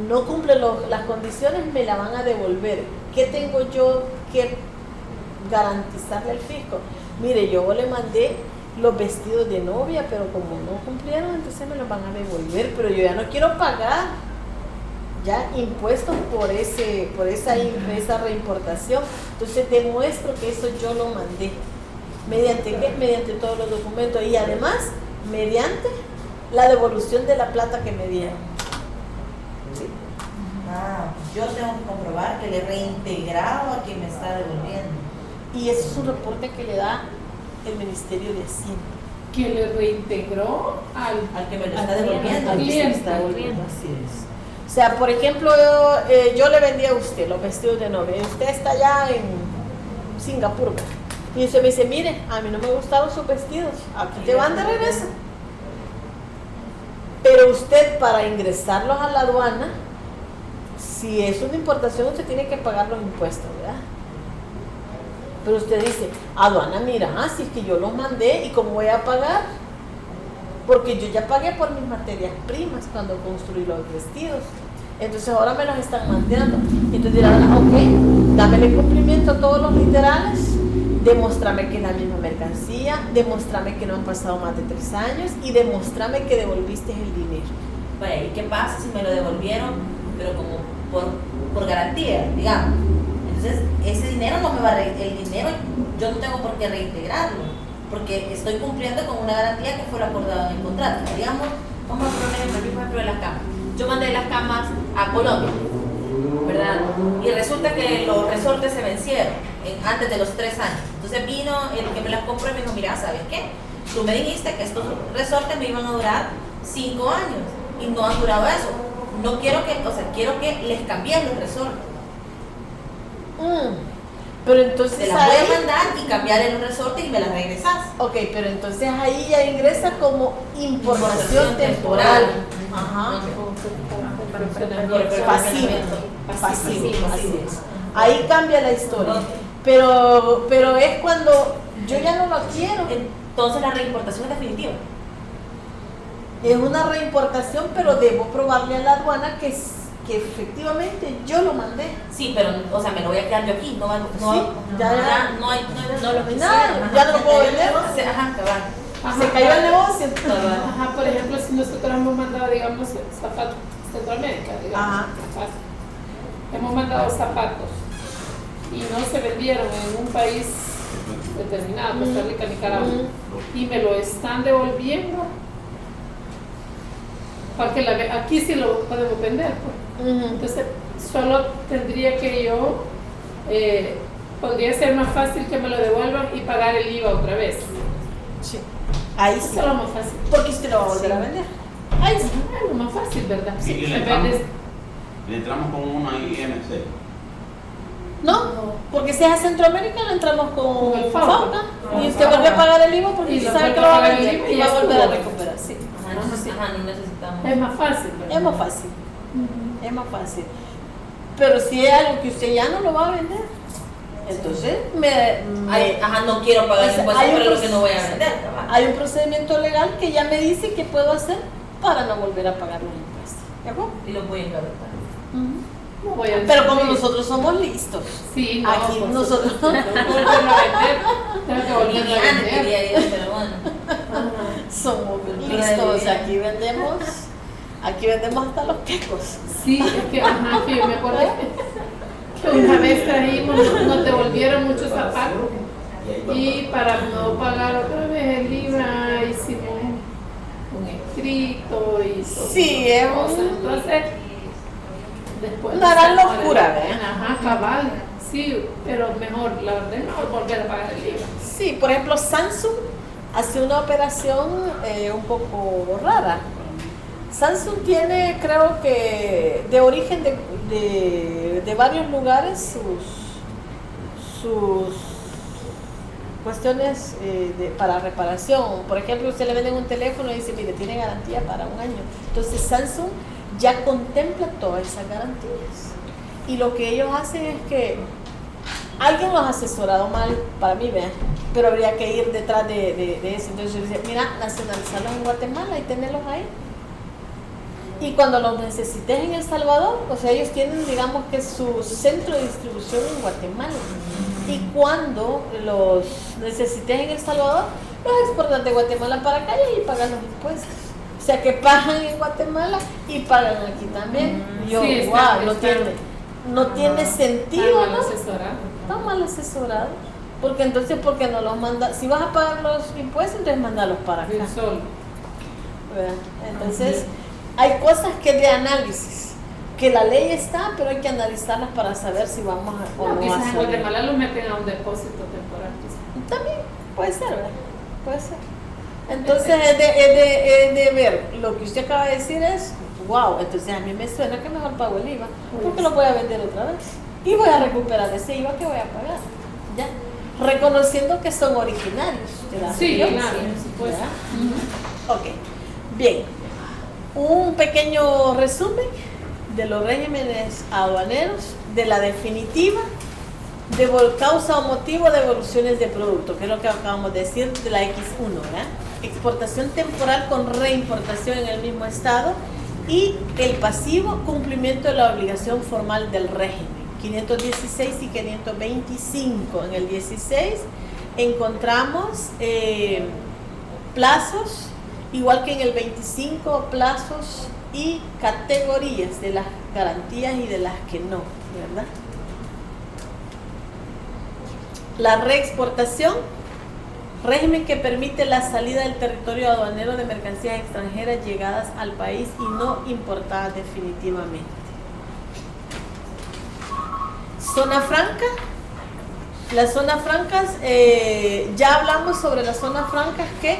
no cumple las condiciones, me la van a devolver. ¿Qué tengo yo que garantizarle al fisco? Mire, yo le mandé los vestidos de novia, pero como no cumplieron, entonces me los van a devolver, pero yo ya no quiero pagar ya impuestos por esa reimportación. Entonces demuestro que eso yo lo mandé. ¿Mediante qué? Mediante todos los documentos y además mediante la devolución de la plata que me dieron. Sí. Yo tengo que comprobar que le he reintegrado a quien me está devolviendo. Y eso es un reporte que le da el Ministerio de Hacienda. Que le reintegró al que me lo está devolviendo. Al que se cliente. está devolviendo, así es. O sea, por ejemplo, yo le vendí a usted los vestidos de novia. Usted está allá en Singapur. Y usted me dice, mire, a mí no me gustaron sus vestidos. Aquí te van de regreso. Pero usted, para ingresarlos a la aduana, si es una importación, usted tiene que pagar los impuestos, ¿verdad? Pero usted dice, aduana, mira, si es que yo los mandé y cómo voy a pagar, porque yo ya pagué por mis materias primas cuando construí los vestidos, entonces ahora me los están mandando. Entonces dirán, ok, dámele cumplimiento a todos los literales, demuéstrame que es la misma mercancía, demuéstrame que no han pasado más de 3 años y demuéstrame que devolviste el dinero. Bueno, ¿y qué pasa si me lo devolvieron, pero como por garantía, digamos? Entonces, ese dinero no me va a el dinero yo no tengo por qué reintegrarlo, porque estoy cumpliendo con una garantía que fue acordada en el contrato. Digamos, vamos a poner el ejemplo de las camas. Yo mandé las camas a Colombia, ¿verdad? Y resulta que los resortes se vencieron antes de los 3 años. Entonces vino el que me las compró y me dijo, mira, ¿sabes qué? Tú me dijiste que estos resortes me iban a durar 5 años y no han durado eso. No quiero que, quiero que les cambien los resortes. Pero entonces te las voy a mandar y cambiarle los resortes y me las regresas. Ok, pero entonces ahí ya ingresa como importación temporal. Ajá. Pasivo. Así es. Ahí cambia la historia. Pero es cuando yo ya no lo quiero. Entonces la reimportación es definitiva. Es una reimportación, pero debo probarle a la aduana que efectivamente yo lo mandé. Sí, pero, me lo voy a quedar yo aquí. No lo puedo vender. Se cayó el negocio. Por ejemplo, si nosotros hemos mandado, digamos, zapatos, Centroamérica, digamos, hemos mandado zapatos y no se vendieron en un país determinado, Costa Rica, Nicaragua, y me lo están devolviendo. Porque aquí sí lo podemos vender, pues. Entonces solo tendría que yo podría ser más fácil que me lo devuelvan y pagar el IVA otra vez. Sí. Ahí sí. Eso es lo más fácil. Porque usted lo va a volver a vender. Ahí sí, es lo más fácil, ¿verdad? Sí, y le entramos con una IMC. No, porque si es a Centroamérica, le entramos con el FAUCA y usted vuelve a pagar el IVA porque usted sabe que lo va a vender y va a volver a recuperar. Sí. No necesitamos. Es más fácil, ¿verdad? Es más fácil. Es más fácil. Pero si es algo que usted ya no lo va a vender, Entonces, no quiero pagar Entonces, impuestos por lo que no voy a vender. hay un procedimiento legal que ya me dice qué puedo hacer para no volver a pagar los impuestos. ¿De acuerdo? Y lo voy a engavetar. No voy a Pero como decir. nosotros somos listos. Sí, no, Aquí por nosotros- supuesto, tengo que volverlo a vender. Tengo que volverlo a Liliana vender. quería ir, pero bueno. Ajá. Somos Cultura listos. de Aquí vendemos hasta los quecos. Sí, es que, que yo me acuerdo que una vez trajimos, nos devolvieron muchos zapatos y para no pagar otra vez el IVA hicimos un escrito y todo. Sí, es un- Entonces, después. Una gran locura, ¿verdad? Ajá, cabal. Sí, pero mejor, la verdad es mejor volver a pagar el IVA. Sí, por ejemplo, Samsung hace una operación un poco rara. Samsung tiene, creo que, de origen de varios lugares sus cuestiones para reparación. Por ejemplo, usted le venden un teléfono y dice, mire, tiene garantía para un año. Entonces Samsung ya contempla todas esas garantías. Y lo que ellos hacen es que alguien los ha asesorado mal, para mí, vean, pero habría que ir detrás de eso. Entonces yo decía, mira, nacionalizarlos en Guatemala y tenerlos ahí. Y cuando los necesites en El Salvador, o sea, ellos tienen, digamos que su centro de distribución en Guatemala. Y cuando los necesites en El Salvador, los exportan de Guatemala para acá y pagan los impuestos. O sea, que pagan en Guatemala y pagan aquí también. Yo, Sí, wow, no tiene Está sentido, mal ¿no? asesorado. Está mal asesorado. Porque entonces, ¿por qué no los manda? Si vas a pagar los impuestos, entonces mándalos para acá. De un solo. ¿Verdad? Entonces, hay cosas que de análisis, que la ley está, pero hay que analizarlas para saber si vamos a o No, no a quizás en hacer. Guatemala los meten a un depósito temporal. Quizás. También puede ser, ¿verdad? Puede ser. Entonces, es de ver, lo que usted acaba de decir es, wow, entonces a mí me suena que mejor pago el IVA, porque lo voy a vender otra vez. Y voy a recuperar ese IVA que voy a pagar. ¿Ya? Reconociendo que son originarios de la Sí, región, claro, por supuesto. ¿verdad? Ok, bien. Un pequeño resumen de los regímenes aduaneros, de la definitiva, de causa o motivo de devoluciones de producto, que es lo que acabamos de decir de la X1, ¿verdad? Exportación temporal con reimportación en el mismo estado y el pasivo cumplimiento de la obligación formal del régimen. 516 y 525. En el 16 encontramos plazos, igual que en el 25, plazos y categorías de las garantías y de las que no, ¿verdad? La reexportación, régimen que permite la salida del territorio aduanero de mercancías extranjeras llegadas al país y no importadas definitivamente. Zona franca. Las zonas francas, ya hablamos sobre las zonas francas, que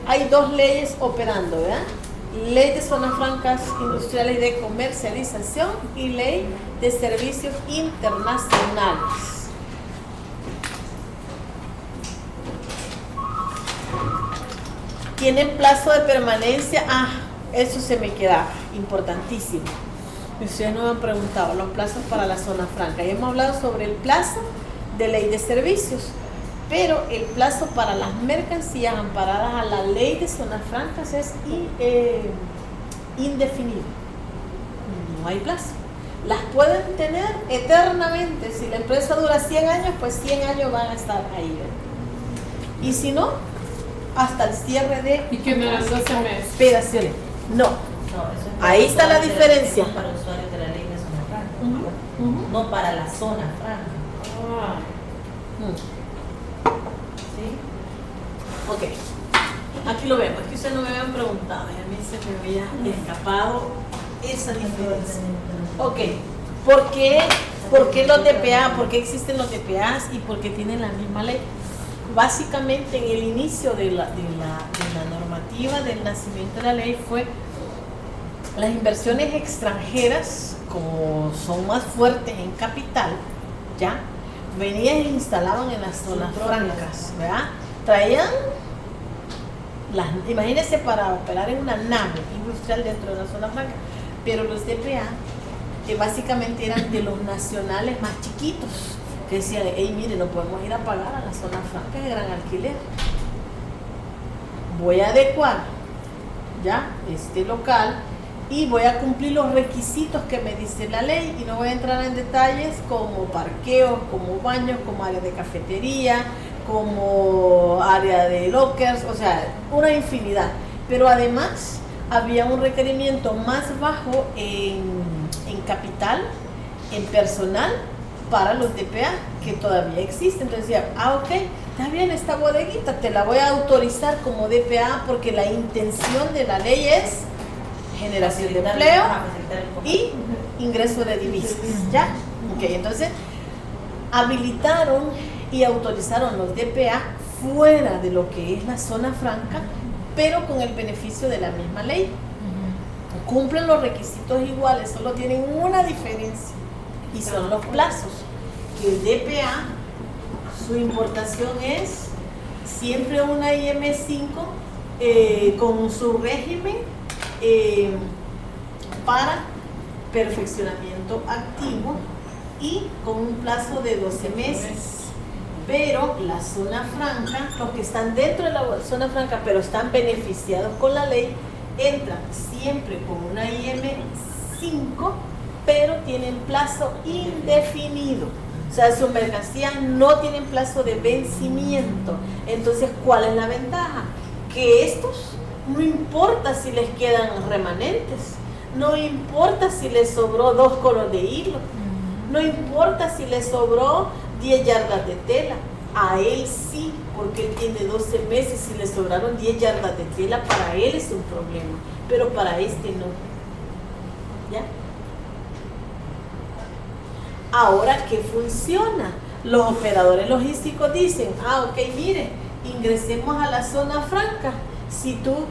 hay dos leyes operando, ¿verdad? Ley de zonas francas industriales de comercialización y ley de servicios internacionales. Tienen plazo de permanencia, eso se me queda importantísimo. Ustedes no me han preguntado los plazos para la zona franca. Ya hemos hablado sobre el plazo de ley de servicios, pero el plazo para las mercancías amparadas a la ley de zonas francas es indefinido. No hay plazo. Las pueden tener eternamente. Si la empresa dura 100 años, pues 100 años van a estar ahí, ¿verdad? Y si no, hasta el cierre de Y que no eran 12 meses. operaciones. No. No, eso es Ahí está la usuarios diferencia. Para usuarios de la ley de zona franca, no para la zona franca. Ah, ¿Sí? Ok. Aquí lo vemos. Es que ustedes no me habían preguntado y a mí se me había escapado esa diferencia. Ok. ¿Por qué los DPA? ¿Por qué existen los DPAs y por qué tienen la misma ley? Básicamente, en el inicio de la normativa del nacimiento de la ley fue las inversiones extranjeras, como son más fuertes en capital, ya venían e instalaban en las zonas francas, ¿verdad? Traían imagínense, para operar en una nave industrial dentro de la zona franca, pero los DPA que básicamente eran de los nacionales más chiquitos, que decían, hey, mire, no podemos ir a pagar a la zona franca de gran alquiler. Voy a adecuar ya este local y voy a cumplir los requisitos que me dice la ley y no voy a entrar en detalles como parqueos, como baños, como área de cafetería, como área de lockers, o sea, una infinidad. Pero además había un requerimiento más bajo en capital, en personal, para los DPA, que todavía existen. Entonces decía, ok, está bien, esta bodeguita te la voy a autorizar como DPA porque la intención de la ley es generación de empleo y ingreso de divisas. ¿Ya? Ok, entonces habilitaron y autorizaron los DPA fuera de lo que es la zona franca, pero con el beneficio de la misma ley. Cumplen los requisitos iguales, solo tienen una diferencia y son los plazos. Que el DPA, su importación es siempre una IM5 con su régimen para perfeccionamiento activo y con un plazo de 12 meses. Pero la zona franca, los que están dentro de la zona franca pero están beneficiados con la ley, entran siempre con una IM5 pero tienen plazo indefinido. O sea, sus mercancías no tienen plazo de vencimiento. Entonces, ¿cuál es la ventaja? Que estos, no importa si les quedan remanentes, no importa si les sobró 2 colos de hilo, no importa si les sobró 10 yardas de tela, a él sí, porque él tiene 12 meses y le sobraron 10 yardas de tela, para él es un problema, pero para este no. ¿Ya? Ahora, ¿qué funciona? Los operadores logísticos dicen, ok, mire, ingresemos a la zona franca. Si tú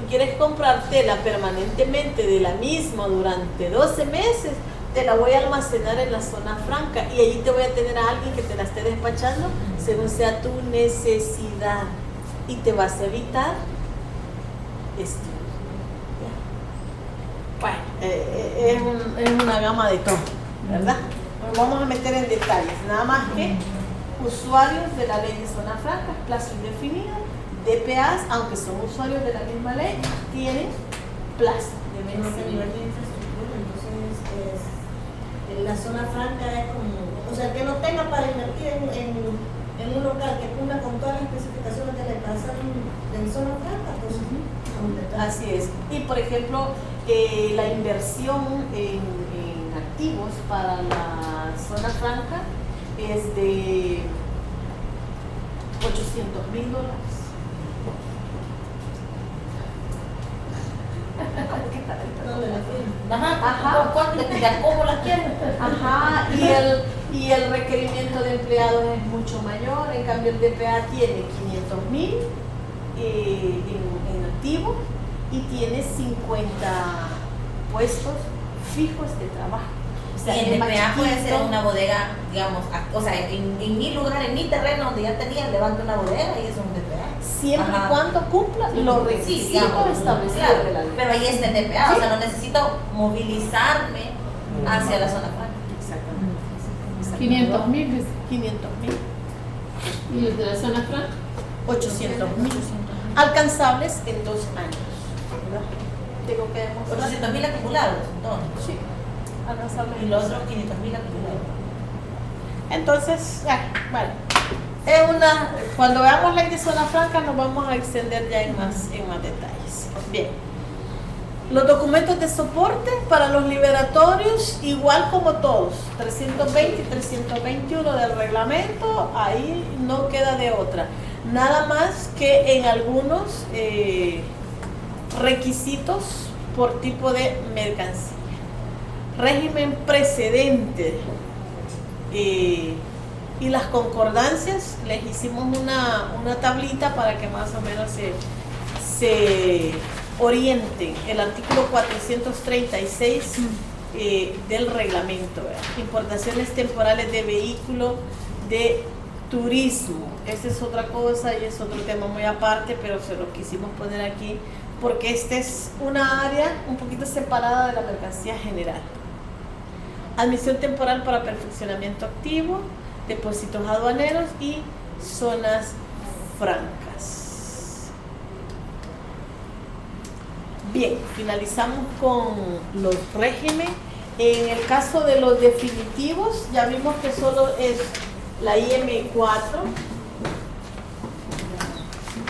quieres comprar tela permanentemente de la misma durante 12 meses, te la voy a almacenar en la zona franca y allí te voy a tener a alguien que te la esté despachando según sea tu necesidad y te vas a evitar esto. Bueno, es una gama de todo, ¿verdad? Nos vamos a meter en detalles, nada más que usuarios de la ley de zona franca, plazo indefinido, DPAs, aunque son usuarios de la misma ley, tienen plazo de vencimiento. La zona franca es como, o sea, que no tenga para invertir en un local que cumpla con todas las especificaciones de la plaza de zona franca, pues, así es. Y por ejemplo, la inversión en activos para la zona franca es de $800,000. ¿Cómo las quieren? Ajá, y el requerimiento de empleados es mucho mayor. En cambio el DPA tiene 500,000 en activo y tiene 50 puestos fijos de trabajo. O sea, y el DPA puede ser una bodega, digamos, o sea, en mi lugar, en mi terreno donde ya tenía, levanto una bodega y eso es un DPA. Siempre y cuando cumpla los requisitos establecidos de la ley. Pero ahí está el DPA, ¿sí? O sea, no necesito movilizarme hacia la zona franca. Exactamente. 500,000. 500,000. ¿Y el de la zona franca? 800,000. Alcanzables en 2 años. ¿Verdad? Tengo que demostrar. 800,000 acumulados, entonces. Sí. Alcanzables. Y los otros 500,000 acumulados. Entonces, bueno, cuando veamos la ley de zona franca nos vamos a extender ya en más detalles. Bien, los documentos de soporte para los liberatorios, igual como todos, 320 y 321 del reglamento, ahí no queda de otra. Nada más que en algunos requisitos por tipo de mercancía. Régimen precedente y las concordancias, les hicimos una tablita para que más o menos se orienten. El artículo 436 del reglamento, ¿verdad? Importaciones temporales de vehículos de turismo. Esa es otra cosa y es otro tema muy aparte, pero se lo quisimos poner aquí porque esta es una área un poquito separada de la mercancía general. Admisión temporal para perfeccionamiento activo, depósitos aduaneros y zonas francas. Bien, finalizamos con los regímenes. En el caso de los definitivos, ya vimos que solo es la IM4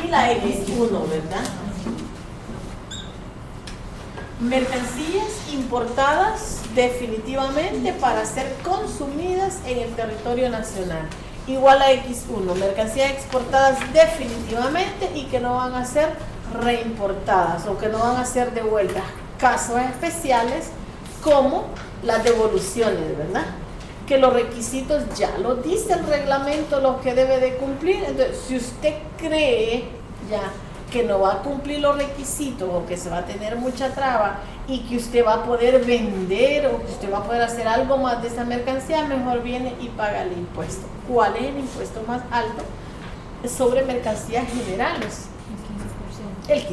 y la X1, ¿verdad? Mercancías importadas definitivamente para ser consumidas en el territorio nacional. Igual a X1, mercancías exportadas definitivamente y que no van a ser reimportadas o que no van a ser devueltas. Casos especiales como las devoluciones, ¿verdad? Que los requisitos ya los dice el reglamento, los que debe de cumplir. Entonces, si usted cree ya que no va a cumplir los requisitos o que se va a tener mucha traba y que usted va a poder vender o que usted va a poder hacer algo más de esa mercancía, mejor viene y paga el impuesto. ¿Cuál es el impuesto más alto? Sobre mercancías generales. El 15%,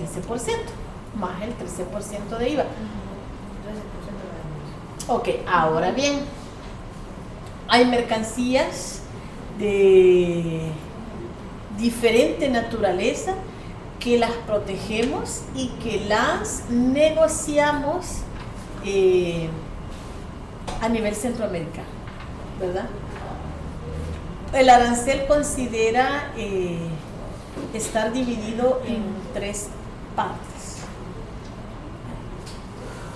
más el 13% de IVA. Ok, ahora bien, hay mercancías de diferente naturaleza que las protegemos y que las negociamos a nivel centroamericano, ¿verdad? El arancel considera estar dividido en 3 partes.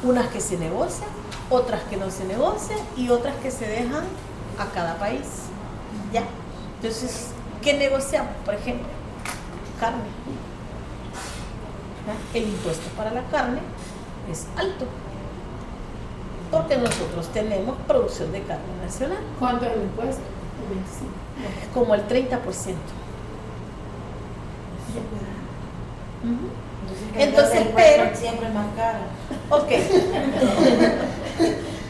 Unas que se negocian, otras que no se negocian y otras que se dejan a cada país. ¿Ya? Entonces, ¿qué negociamos? Por ejemplo, carne. ¿Ya? El impuesto para la carne es alto porque nosotros tenemos producción de carne nacional. ¿Cuánto es el impuesto? El 25. Como el 30%. Entonces, pero siempre es más caro. ok.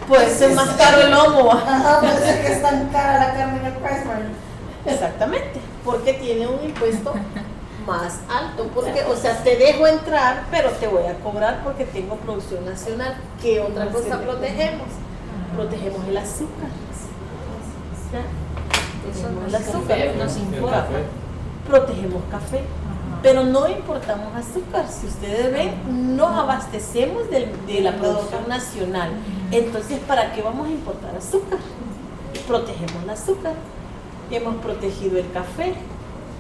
Pues es más caro el lomo. Ajá, parece que es tan cara la carne en el Pricemark. Exactamente, porque tiene un impuesto más alto. Porque, o sea, te dejo entrar, pero te voy a cobrar porque tengo producción nacional. ¿Qué otra cosa protegemos? Protegemos el azúcar. Protegemos el azúcar. Nos importa. Protegemos café. Pero no importamos azúcar. Si ustedes ven, nos abastecemos de la producción nacional. Entonces, ¿para qué vamos a importar azúcar? Protegemos el azúcar. Hemos protegido el café,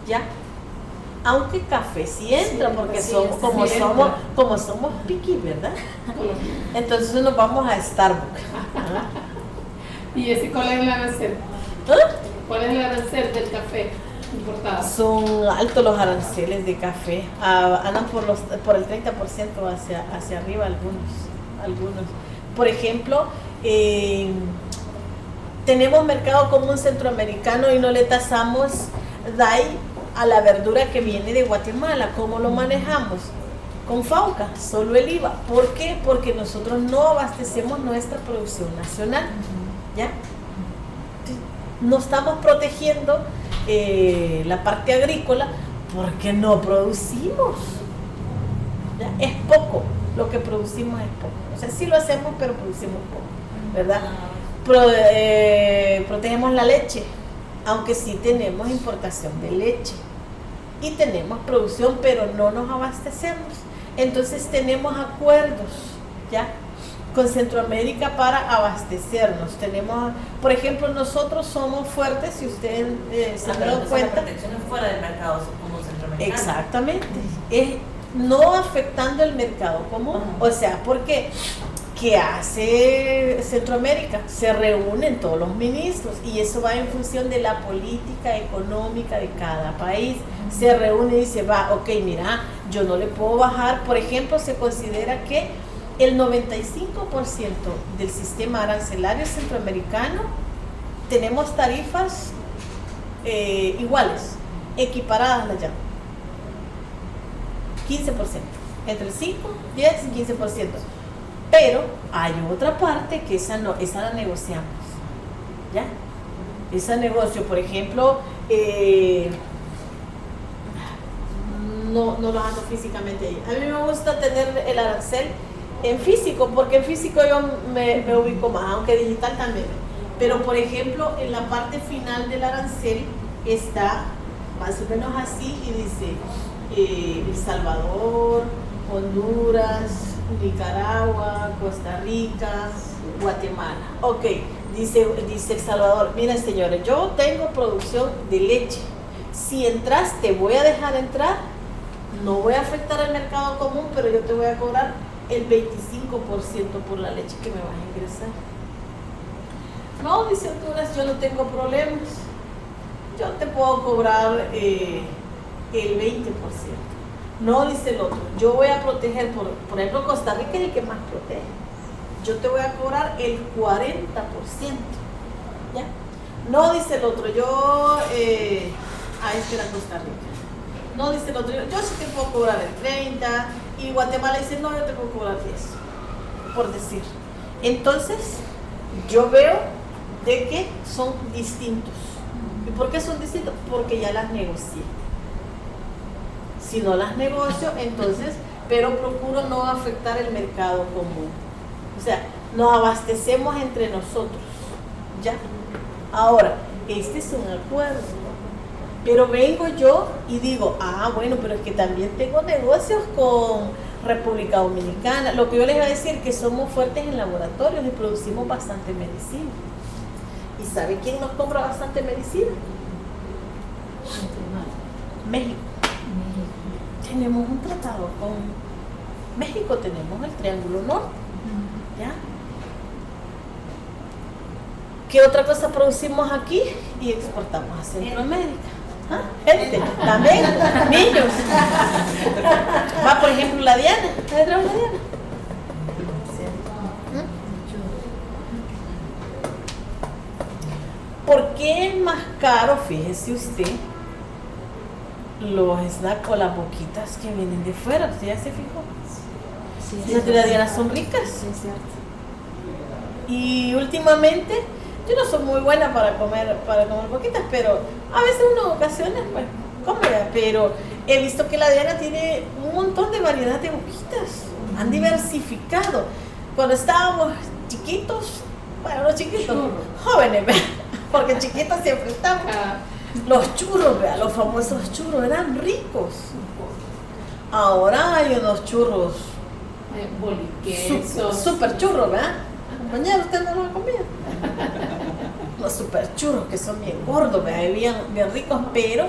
¿ya? Aunque café sí entra, porque sí, somos, como somos picky, ¿verdad? Entonces nos vamos a Starbucks. ¿Y ese cuál es el arancel? ¿Ah? ¿Cuál es el arancel del café importado? Son altos los aranceles de café, andan por el 30% hacia arriba algunos. Por ejemplo, tenemos mercado común centroamericano y no le tasamos DAI a la verdura que viene de Guatemala. ¿Cómo lo manejamos? Con FAUCA, solo el IVA. ¿Por qué? Porque nosotros no abastecemos nuestra producción nacional, ¿ya? No estamos protegiendo la parte agrícola porque no producimos, ¿ya? Es poco, lo que producimos es poco. O sea, sí lo hacemos, pero producimos poco, ¿verdad? Protegemos la leche, aunque sí tenemos importación de leche y tenemos producción, pero no nos abastecemos. Entonces tenemos acuerdos, ¿ya? Con Centroamérica para abastecernos. Tenemos, por ejemplo, nosotros somos fuertes, si ustedes se han dado cuenta. La protección es fuera del mercado como centroamericano. Exactamente, es no afectando el mercado común. O sea, porque ¿qué hace Centroamérica? Se reúnen todos los ministros y eso va en función de la política económica de cada país. Se reúne y dice, ok, mira, yo no le puedo bajar. Por ejemplo, se considera que el 95% del sistema arancelario centroamericano tenemos tarifas iguales, equiparadas las llaman. 15%, entre 5, 10 y 15%. Pero hay otra parte que esa la negociamos, ¿ya? Ese negocio, por ejemplo, no lo ando físicamente ahí. A mí me gusta tener el arancel en físico, porque en físico yo me ubico más, aunque digital también. Pero por ejemplo, en la parte final del arancel está más o menos así y dice El Salvador, Honduras, Nicaragua, Costa Rica, Guatemala. Ok, dice El Salvador, miren señores, yo tengo producción de leche. Si entras, te voy a dejar entrar, no voy a afectar el mercado común, pero yo te voy a cobrar el 25% por la leche que me vas a ingresar. No, dice Honduras, yo no tengo problemas, yo te puedo cobrar el 20%. No, dice el otro, yo voy a proteger, por ejemplo, Costa Rica es el que más protege. Yo te voy a cobrar el 40%. ¿Ya? No, dice el otro, yo, este era Costa Rica. No, dice el otro, yo sí te puedo cobrar el 30%. Y Guatemala dice, no, yo te puedo cobrar 10%, por decir. Entonces, yo veo de que son distintos. ¿Y por qué son distintos? Porque ya las negocié. Si no las negocio, entonces, pero procuro no afectar el mercado común. O sea, nos abastecemos entre nosotros. ¿Ya? Ahora, este es un acuerdo. Pero vengo yo y digo, bueno, pero es que también tengo negocios con República Dominicana. Lo que yo les iba a decir, que somos fuertes en laboratorios y producimos bastante medicina. ¿Y sabe quién nos compra bastante medicina? México. Tenemos un tratado con México, tenemos el Triángulo Norte. ¿Ya? ¿Qué otra cosa producimos aquí? Y exportamos a Centroamérica. Gente, también, niños. Va, por ejemplo, la Diana. ¿La Diana? ¿Por qué es más caro, fíjese usted, los snacks o las boquitas que vienen de fuera? ¿Usted ya se fijó? Sí, Las de la Diana son ricas. Sí, es cierto. Y últimamente, yo no soy muy buena para comer boquitas, pero a veces uno en ocasiones pues come, pero he visto que la Diana tiene un montón de variedad de boquitas. Han diversificado. Cuando estábamos chiquitos, bueno, no chiquitos, jóvenes, ¿verdad? Porque chiquitos siempre estamos. Los churros, ¿verdad? Los famosos churros eran ricos. Ahora hay unos churros super churros, ¿verdad? Compañero, usted no lo ha comido. Los super churros que son bien gordos, ¿verdad? Bien ricos, pero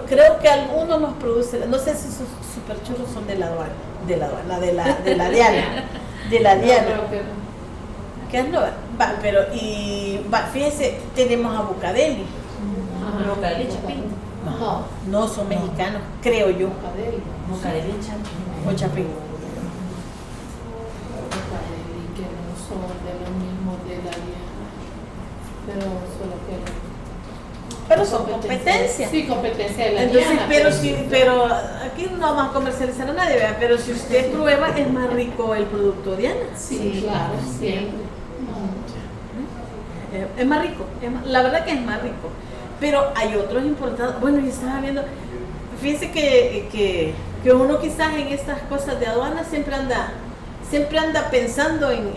creo que algunos los producen. No sé si esos super churros son de la Diana. De la Diana. No, creo que no. ¿Qué es no? Fíjese, tenemos a Bucadeli. Bucadeli Chapín. No son mexicanos, creo yo. Bucadeli Chapín. O Chapín. Que no son de lo mismo de la Diana, pero solo que Pero son competencias. Sí, competencia de la Entonces, Diana. pero aquí no vamos a comercializar a nadie, ¿verdad? Pero si usted prueba, es más rico el producto Diana. Sí, claro, siempre. Es más rico, la verdad que es más rico. Pero hay otros importados. Bueno, yo estaba viendo, fíjense que uno quizás en estas cosas de aduana siempre anda pensando en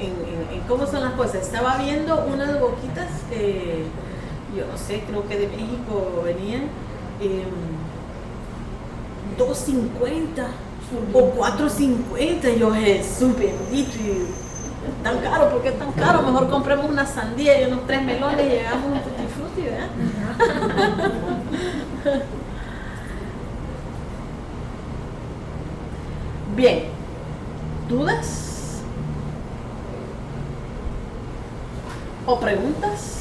cómo son las cosas. Estaba viendo unas boquitas, yo no sé, creo que de México venían, 2.50 o 4.50. Yo, Jesús bendito, tan caro, ¿por qué tan caro? Mejor compremos una sandía y unos 3 melones y llegamos a un tutti frutti, ¿verdad? Bien, ¿dudas? ¿O preguntas?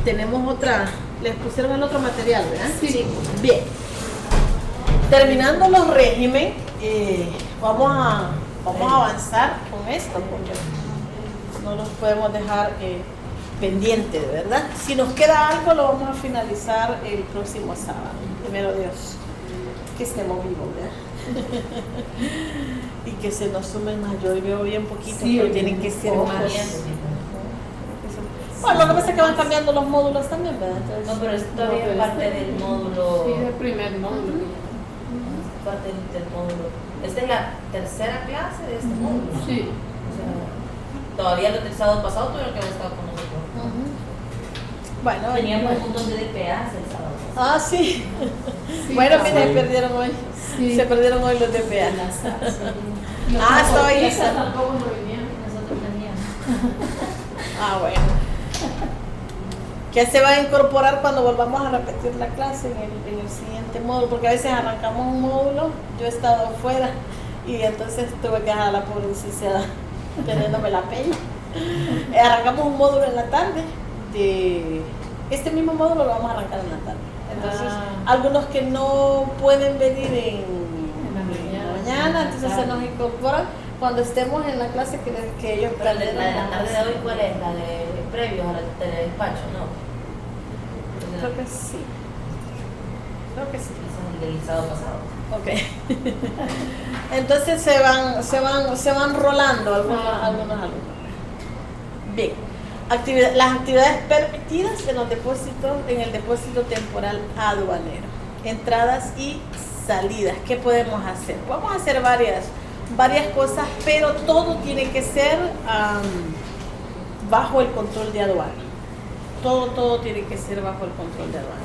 Tenemos otra, les pusieron el otro material, ¿verdad? Sí. Bien. Terminando los regímenes, vamos a avanzar con esto porque no los podemos dejar pendientes, ¿verdad? Si nos queda algo lo vamos a finalizar el próximo sábado. Primero Dios, que estemos vivos, ¿verdad? Y que se nos sumen más. Yo veo bien poquito, Sí, pero tienen que ser pocos. más. Bueno, lo que pasa es que van cambiando los módulos también, ¿verdad? Entonces, No, pero es todavía No, pero parte este- del módulo. Sí, el primer módulo. parte del módulo. Esta es la tercera clase de este módulo. Sí. O sea, todavía el sábado pasado tuvieron que haber estado con nosotros. Bueno, Teníamos un montón de DPAs el sábado pasado. Ah, sí. Sí, Bueno, sí. mira, se perdieron hoy. Sí. Se perdieron hoy los DPA. Los Ah, estoy. transportistas tampoco no venían. Nosotros teníamos. Ah, bueno. Que se va a incorporar cuando volvamos a repetir la clase en el siguiente módulo, porque a veces arrancamos un módulo, yo he estado afuera y entonces tuve que dejar a la pobre licenciada teniéndome la peña. Arrancamos un módulo en la tarde, de este mismo módulo lo vamos a arrancar en la tarde. Entonces, algunos que no pueden venir en la mañana, entonces se nos incorporan cuando estemos en la clase que ellos Pero la de la planearon. tarde de hoy, ¿cuál es? La de previos a la teledespacho, ¿no? Creo que sí. Creo que sí. Ese es el del sábado pasado. Ok. Entonces se van rolando algunos alumnos. Bien. Las actividades permitidas en el depósito temporal aduanero. Entradas y salidas. ¿Qué podemos hacer? Vamos a hacer varias cosas, pero todo tiene que ser bajo el control de aduana. Todo tiene que ser bajo el control de aduana.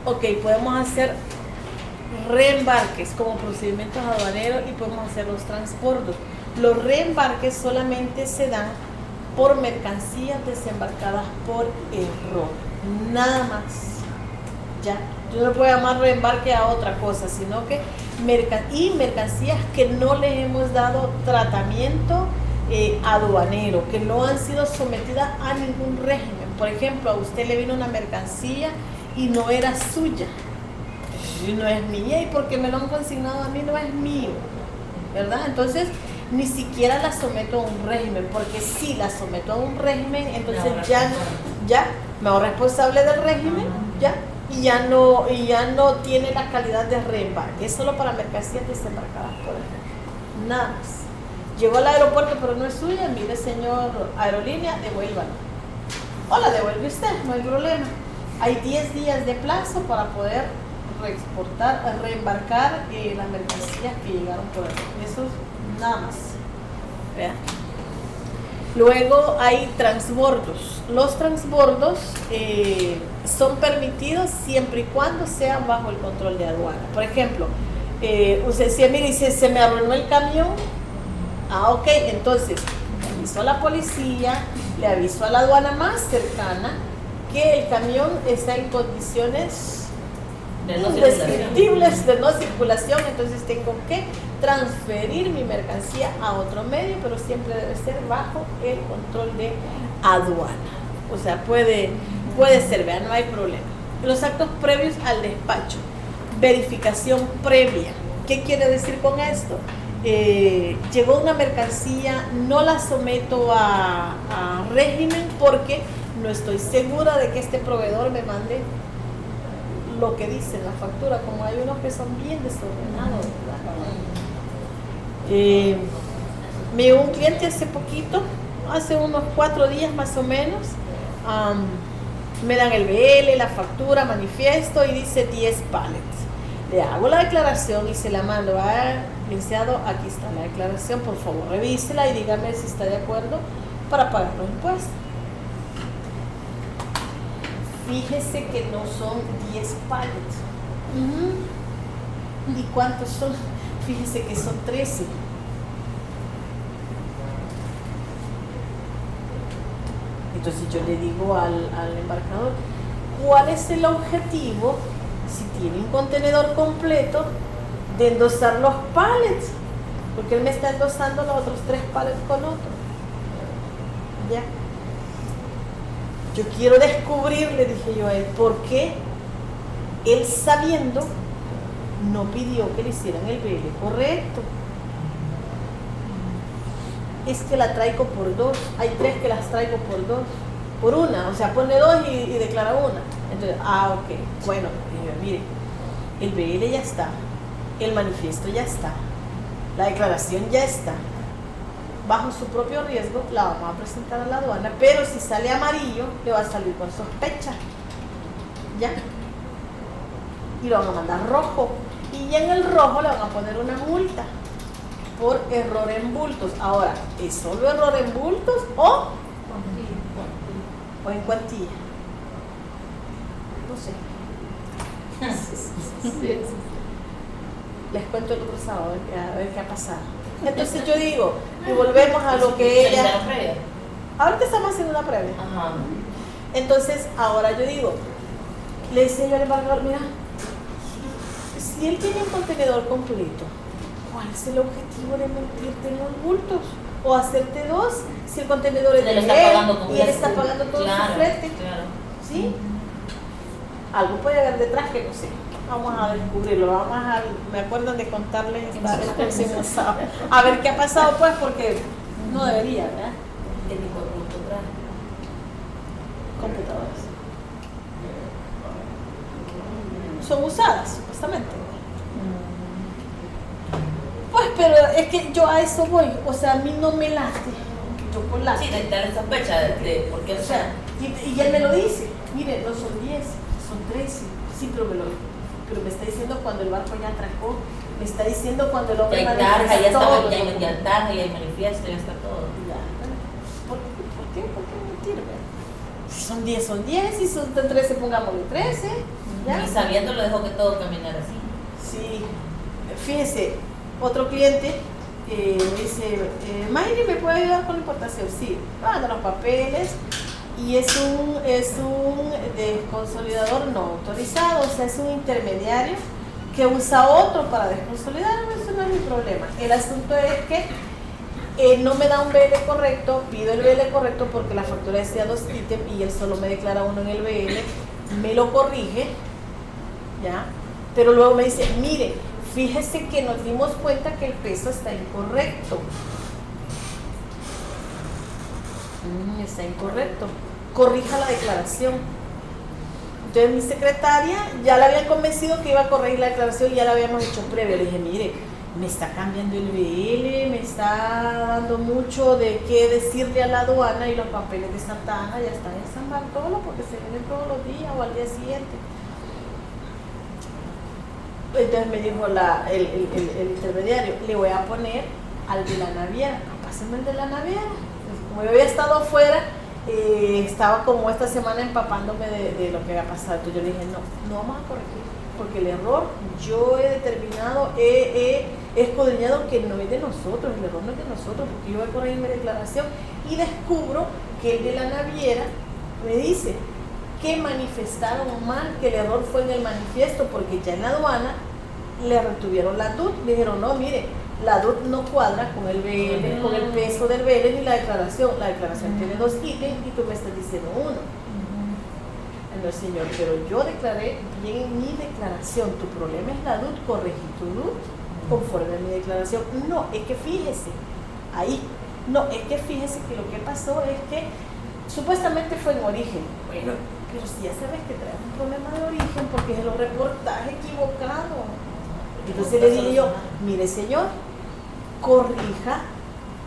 Ok, podemos hacer reembarques como procedimientos aduaneros y podemos hacer los transbordos. Los reembarques solamente se dan por mercancías desembarcadas por error, nada más. Ya, yo no puedo llamar reembarque a otra cosa, sino que mercancías que no les hemos dado tratamiento aduanero, que no han sido sometidas a ningún régimen. Por ejemplo, a usted le vino una mercancía y no era suya, y no es mía, y porque me lo han consignado a mí no es mío, ¿verdad? Entonces ni siquiera la someto a un régimen, porque si la someto a un régimen, entonces ya me hago responsable del régimen, ya, y ya no tiene la calidad de reembarque. Es solo para mercancías desembarcadas por él, nada más. Llegó al aeropuerto pero no es suya, mire señor aerolínea, devuélvalo. O la devuelve usted, no hay problema. Hay 10 días de plazo para poder reembarcar las mercancías que llegaron por ahí. Eso es nada más. ¿Vean? Luego hay transbordos. Los transbordos son permitidos siempre y cuando sean bajo el control de aduana. Por ejemplo, usted decía, mire, se me arruinó el camión. Ah, ok, entonces le aviso a la policía, le aviso a la aduana más cercana que el camión está en condiciones indescriptibles de no circulación, entonces tengo que transferir mi mercancía a otro medio, pero siempre debe ser bajo el control de aduana. O sea, puede ser, vean, no hay problema. Los actos previos al despacho, verificación previa. ¿Qué quiere decir con esto? Llegó una mercancía, no la someto a régimen porque no estoy segura de que este proveedor me mande lo que dice en la factura, como hay unos que son bien desordenados, me llegó un cliente hace poquito, hace unos 4 días más o menos, me dan el BL, la factura, manifiesto y dice 10 pallets. Le hago la declaración y se la mando a licenciado, aquí está la declaración, por favor revísela y dígame si está de acuerdo para pagar los impuestos. Fíjese que no son 10 pallets. ¿Y cuántos son? Fíjese que son 13. Entonces yo le digo al embarcador, ¿cuál es el objetivo, si tiene un contenedor completo, de endosar los pallets? Porque él me está endosando los otros 3 pallets con otro. ¿Ya? Yo quiero descubrir, le dije yo a él, por qué él sabiendo no pidió que le hicieran el BL correcto. Es que la traigo por 2, hay 3 que las traigo por una, o sea, pone 2 y declara una. Entonces, ok, bueno, dije yo, mire, el BL ya está, el manifiesto ya está, la declaración ya está. Bajo su propio riesgo la vamos a presentar a la aduana, pero si sale amarillo le va a salir con sospecha, ¿ya? Y lo van a mandar rojo Y en el rojo le van a poner una multa por error en bultos. Ahora, ¿es solo error en bultos o en cuantía? No sé. Les cuento el otro sábado a ver qué ha pasado. Entonces yo digo, y volvemos a lo que ella... Ahorita estamos haciendo una previa. Ajá. Entonces, ahora yo digo, le decía yo al embargador, mira, si él tiene un contenedor completo, ¿cuál es el objetivo de mentirte en los bultos? O hacerte dos, si el contenedor es de él y él está pagando todo su flete. Claro. ¿Sí? Algo puede haber detrás que no sé. Vamos a descubrirlo. Me acuerdan de contarles el próximo sábado. A ver qué ha pasado, pues, porque no debería, ¿verdad? ¿Qué tipo de bulto trae? Computadoras. Son usadas, supuestamente. Pues, pero es que yo a eso voy. O sea, a mí no me late. Yo con late. Sí, de la sospecha de por qué, O sea, y él me lo dice. Mire, no son 10, son 13. Sí, pero me está diciendo cuando el barco ya atracó. Me está diciendo cuando el hombre ya hay tarja, ya manifestó. hay tarja, ya hay manifiesto, ya está todo. Ya. ¿Por qué mentir? Si son 10, son 10. Si son 13, pongámosle 13. ¿Ya? Y sabiendo lo dejó que todo caminara así. Sí. Fíjese, otro cliente me dice, Mayri, ¿me puede ayudar con la importación? Sí, manda los papeles y es un desconsolidador no autorizado, o sea, es un intermediario que usa otro para desconsolidar. Eso no es mi problema. El asunto es que no me da un BL correcto, pido el BL correcto porque la factura decía 2 ítems y él solo me declara uno en el BL, me lo corrige, ¿ya? Pero luego me dice, mire, fíjese que nos dimos cuenta que el peso está incorrecto. Está incorrecto. Corrija la declaración. Entonces mi secretaria ya la había convencido que iba a corregir la declaración y ya la habíamos hecho previo. Le dije, mire, me está cambiando el BL, me está dando mucho de qué decirle a la aduana y los papeles de Santa Ana ya están en San Bartolo porque se vienen todos los días o al día siguiente. Entonces me dijo el intermediario, le voy a poner al de la naviera. Pásenme el de la naviera. Como yo había estado afuera, estaba como esta semana empapándome de lo que había pasado. Entonces yo le dije, no vamos a corregir, porque el error yo he determinado, he escudriñado que no es de nosotros, el error no es de nosotros, porque yo voy a corregir mi declaración y descubro que el de la naviera me dice que manifestaron mal, que el error fue en el manifiesto, porque ya en la aduana le retuvieron la DUT, le dijeron, no, mire, la DUT no cuadra con el BL, con el peso del BL ni la declaración tiene 2 ítems y tú me estás diciendo 1. Entonces, señor, pero yo declaré bien en mi declaración, tu problema es la DUT, corregí tu DUT conforme a mi declaración. No, es que fíjese, que lo que pasó es que supuestamente fue en origen. Bueno, pero si ya sabes que traes un problema de origen porque es el reportaje equivocado. Entonces le dije yo, mire señor, corrija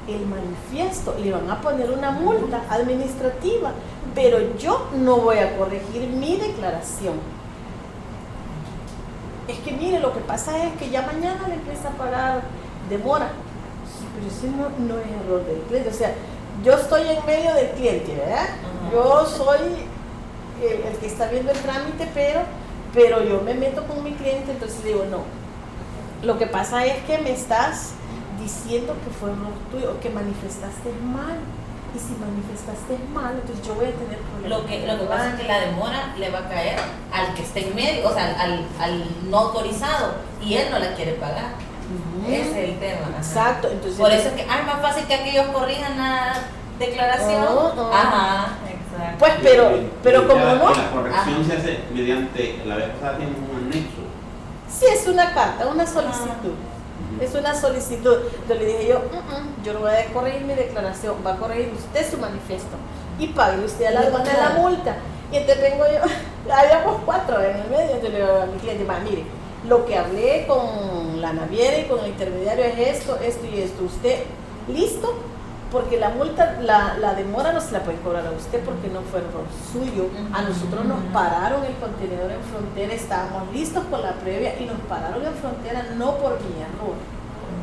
el manifiesto, le van a poner una multa administrativa, pero yo no voy a corregir mi declaración. Es que mire, lo que pasa es que ya mañana le empieza a pagar demora. Sí, pero ese no es error del cliente, o sea, yo estoy en medio del cliente, ¿verdad? Yo soy el que está viendo el trámite, pero yo me meto con mi cliente, entonces digo, no, lo que pasa es que me estás diciendo que fue error tuyo, que manifestaste mal, y si manifestaste mal, entonces yo voy a tener problemas. Lo que pasa es que la demora le va a caer al que esté en medio, o sea, al no autorizado, y él no la quiere pagar. Ese es el tema. Exacto. Entonces, por eso es que es más fácil que aquellos corrijan la declaración. Ajá, exacto. Pues, pero como no. La corrección se hace mediante, la vez pasada tiene un anexo. Sí, es una carta, una solicitud. Es una solicitud. Entonces le dije yo no voy a corregir mi declaración, va a corregir usted su manifiesto y pague usted a la aduana la multa. Y entonces vengo yo, habíamos 4 en el medio, entonces le digo a mi cliente, mire, lo que hablé con la naviera y con el intermediario es esto y esto. ¿Usted listo porque la multa, la demora no se la puede cobrar a usted porque no fue error suyo. A nosotros nos pararon el contenedor en frontera, estábamos listos con la previa y nos pararon en frontera no por mi error.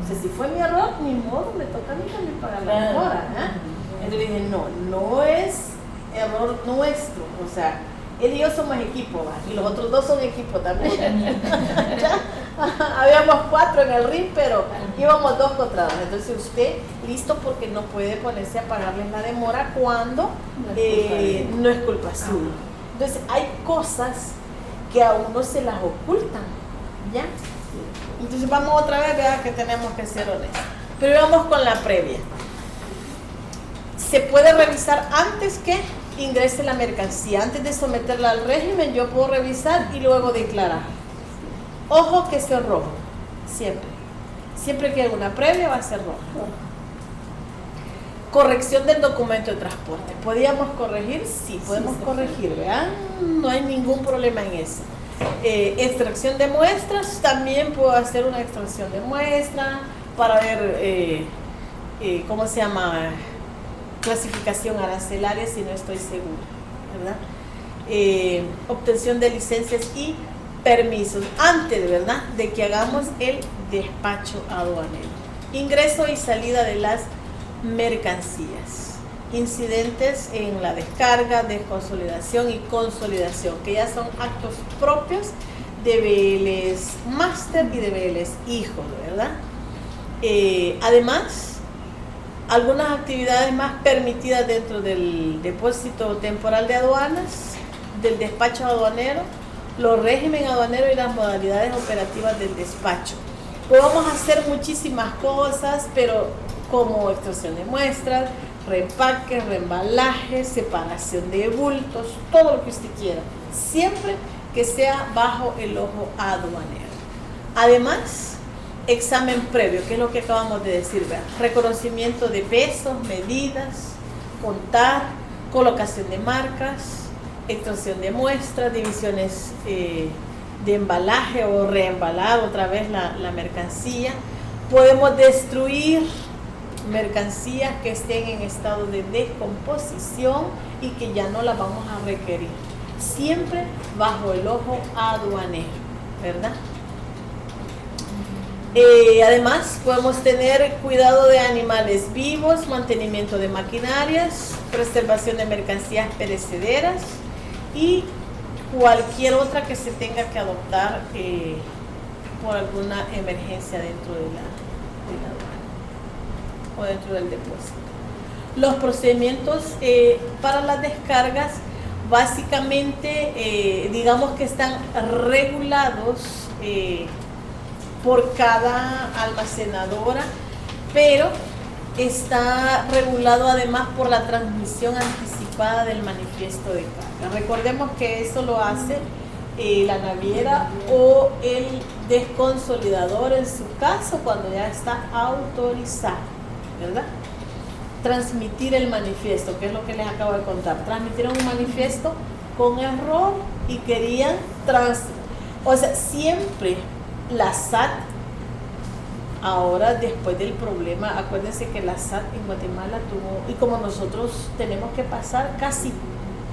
O sea, si fue mi error, ni modo, me toca a mí también pagar la demora. Entonces dije, no es error nuestro, o sea, él y yo somos equipo, ¿va? Y los otros dos son equipo también. Habíamos 4 en el ring, pero íbamos 2 contra 2. Entonces usted listo porque no puede ponerse a pagarles la demora cuando no es culpa suya. Entonces hay cosas que a uno se las ocultan, ¿ya? Entonces vamos otra vez, vea que tenemos que ser honestos. Pero vamos con la previa. Se puede revisar antes que ingrese la mercancía. Antes de someterla al régimen, yo puedo revisar y luego declarar. Ojo que sea rojo, siempre. Siempre que haya una previa va a ser rojo. Corrección del documento de transporte. ¿Podíamos corregir? Sí, podemos corregir, ¿verdad? No hay ningún problema en eso. Extracción de muestras, también puedo hacer una extracción de muestra para ver, ¿cómo se llama? Clasificación arancelaria si no estoy segura, ¿verdad? Obtención de licencias y permisos antes, ¿verdad?, de que hagamos el despacho aduanero. Ingreso y salida de las mercancías. Incidentes en la descarga, desconsolidación y consolidación, que ya son actos propios de BLs máster y de BLs hijos, ¿verdad? Además, algunas actividades más permitidas dentro del depósito temporal de aduanas, del despacho aduanero, los regímenes aduaneros y las modalidades operativas del despacho. Podemos hacer muchísimas cosas, pero como extracción de muestras, reempaque, reembalaje, separación de bultos, todo lo que usted quiera, siempre que sea bajo el ojo aduanero. Además, examen previo, que es lo que acabamos de decir, ¿verdad? Reconocimiento de pesos, medidas, contar, colocación de marcas, extracción de muestras, divisiones de embalaje o reembalar otra vez la mercancía. Podemos destruir mercancías que estén en estado de descomposición y que ya no las vamos a requerir, siempre bajo el ojo aduanero, ¿verdad? Además, podemos tener cuidado de animales vivos, mantenimiento de maquinarias, preservación de mercancías perecederas y cualquier otra que se tenga que adoptar por alguna emergencia dentro de la aduana o dentro del depósito. Los procedimientos para las descargas básicamente digamos que están regulados por cada almacenadora, pero está regulado además por la transmisión anticipada del manifiesto de carga. Recordemos que eso lo hace la naviera o el desconsolidador en su caso cuando ya está autorizado, ¿verdad? Transmitir el manifiesto, que es lo que les acabo de contar. Transmitieron un manifiesto con error y querían o sea, siempre la SAT, ahora después del problema, acuérdense que la SAT en Guatemala tuvo, y como nosotros tenemos que pasar casi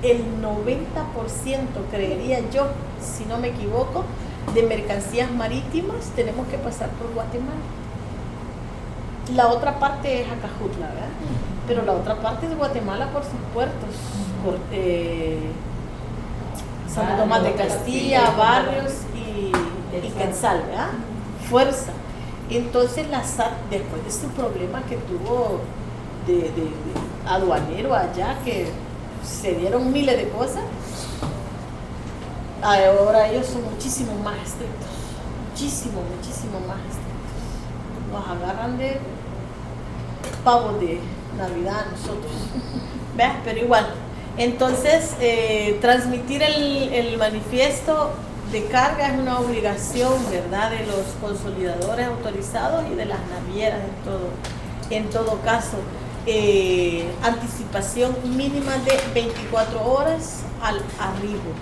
el 90%, creería yo, si no me equivoco, de mercancías marítimas, tenemos que pasar por Guatemala. La otra parte es Acajutla, ¿verdad? Pero la otra parte es Guatemala por sus puertos, por Santo Tomás de Castilla, Barrios y Quetzal, ¿verdad? Fuerza. Entonces la SAT, después de ese problema que tuvo de aduanero allá, que se dieron miles de cosas, ahora ellos son muchísimo más estrictos, muchísimo más estrictos. Nos agarran de pavos de Navidad a nosotros, ¿ves? Pero igual. Entonces, transmitir el manifiesto de carga es una obligación, ¿verdad?, de los consolidadores autorizados y de las navieras en todo caso. Anticipación mínima de 24 horas al arribo.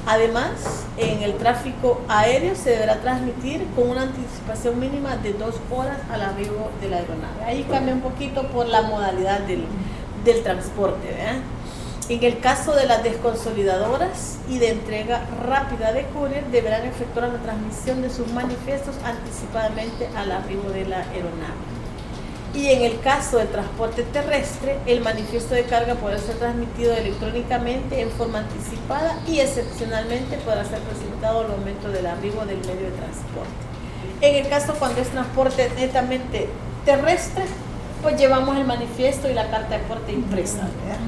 Además, en el tráfico aéreo se deberá transmitir con una anticipación mínima de 2 horas al arribo de la aeronave. Ahí cambia un poquito por la modalidad del transporte, ¿verdad? En el caso de las desconsolidadoras y de entrega rápida de courier, deberán efectuar la transmisión de sus manifiestos anticipadamente al arribo de la aeronave. Y en el caso del transporte terrestre, el manifiesto de carga podrá ser transmitido electrónicamente en forma anticipada y excepcionalmente podrá ser presentado al momento del arribo del medio de transporte. En el caso cuando es transporte netamente terrestre, pues llevamos el manifiesto y la carta de porte impresa, ¿verdad?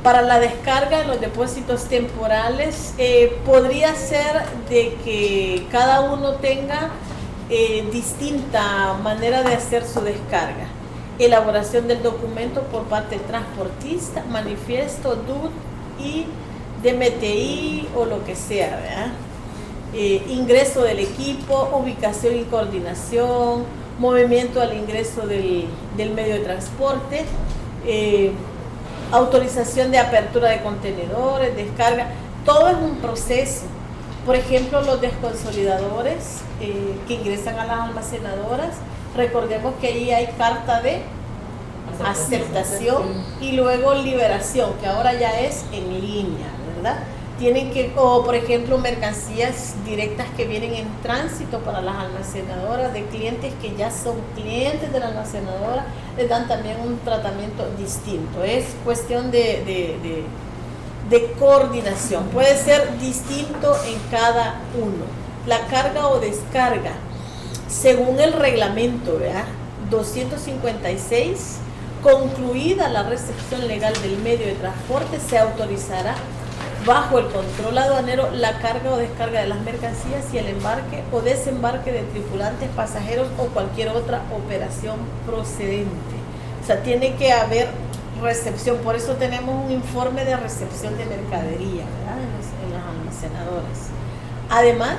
Para la descarga de los depósitos temporales, podría ser de que cada uno tenga distinta manera de hacer su descarga. Elaboración del documento por parte del transportista, manifiesto, DUT y DMTI o lo que sea, ¿verdad? Ingreso del equipo, ubicación y coordinación, movimiento al ingreso del medio de transporte, autorización de apertura de contenedores, descarga, todo es un proceso. Por ejemplo, los desconsolidadores que ingresan a las almacenadoras, recordemos que ahí hay carta de aceptación y luego liberación, que ahora ya es en línea, ¿verdad? Tienen que, o por ejemplo, mercancías directas que vienen en tránsito para las almacenadoras, de clientes que ya son clientes de la almacenadora, les dan también un tratamiento distinto. Es cuestión de coordinación, puede ser distinto en cada uno. La carga o descarga, según el reglamento, ¿verdad? 256, concluida la recepción legal del medio de transporte, se autorizará bajo el control aduanero la carga o descarga de las mercancías y el embarque o desembarque de tripulantes, pasajeros o cualquier otra operación procedente. O sea, tiene que haber recepción, por eso tenemos un informe de recepción de mercadería, ¿verdad? En las almacenadoras. Además,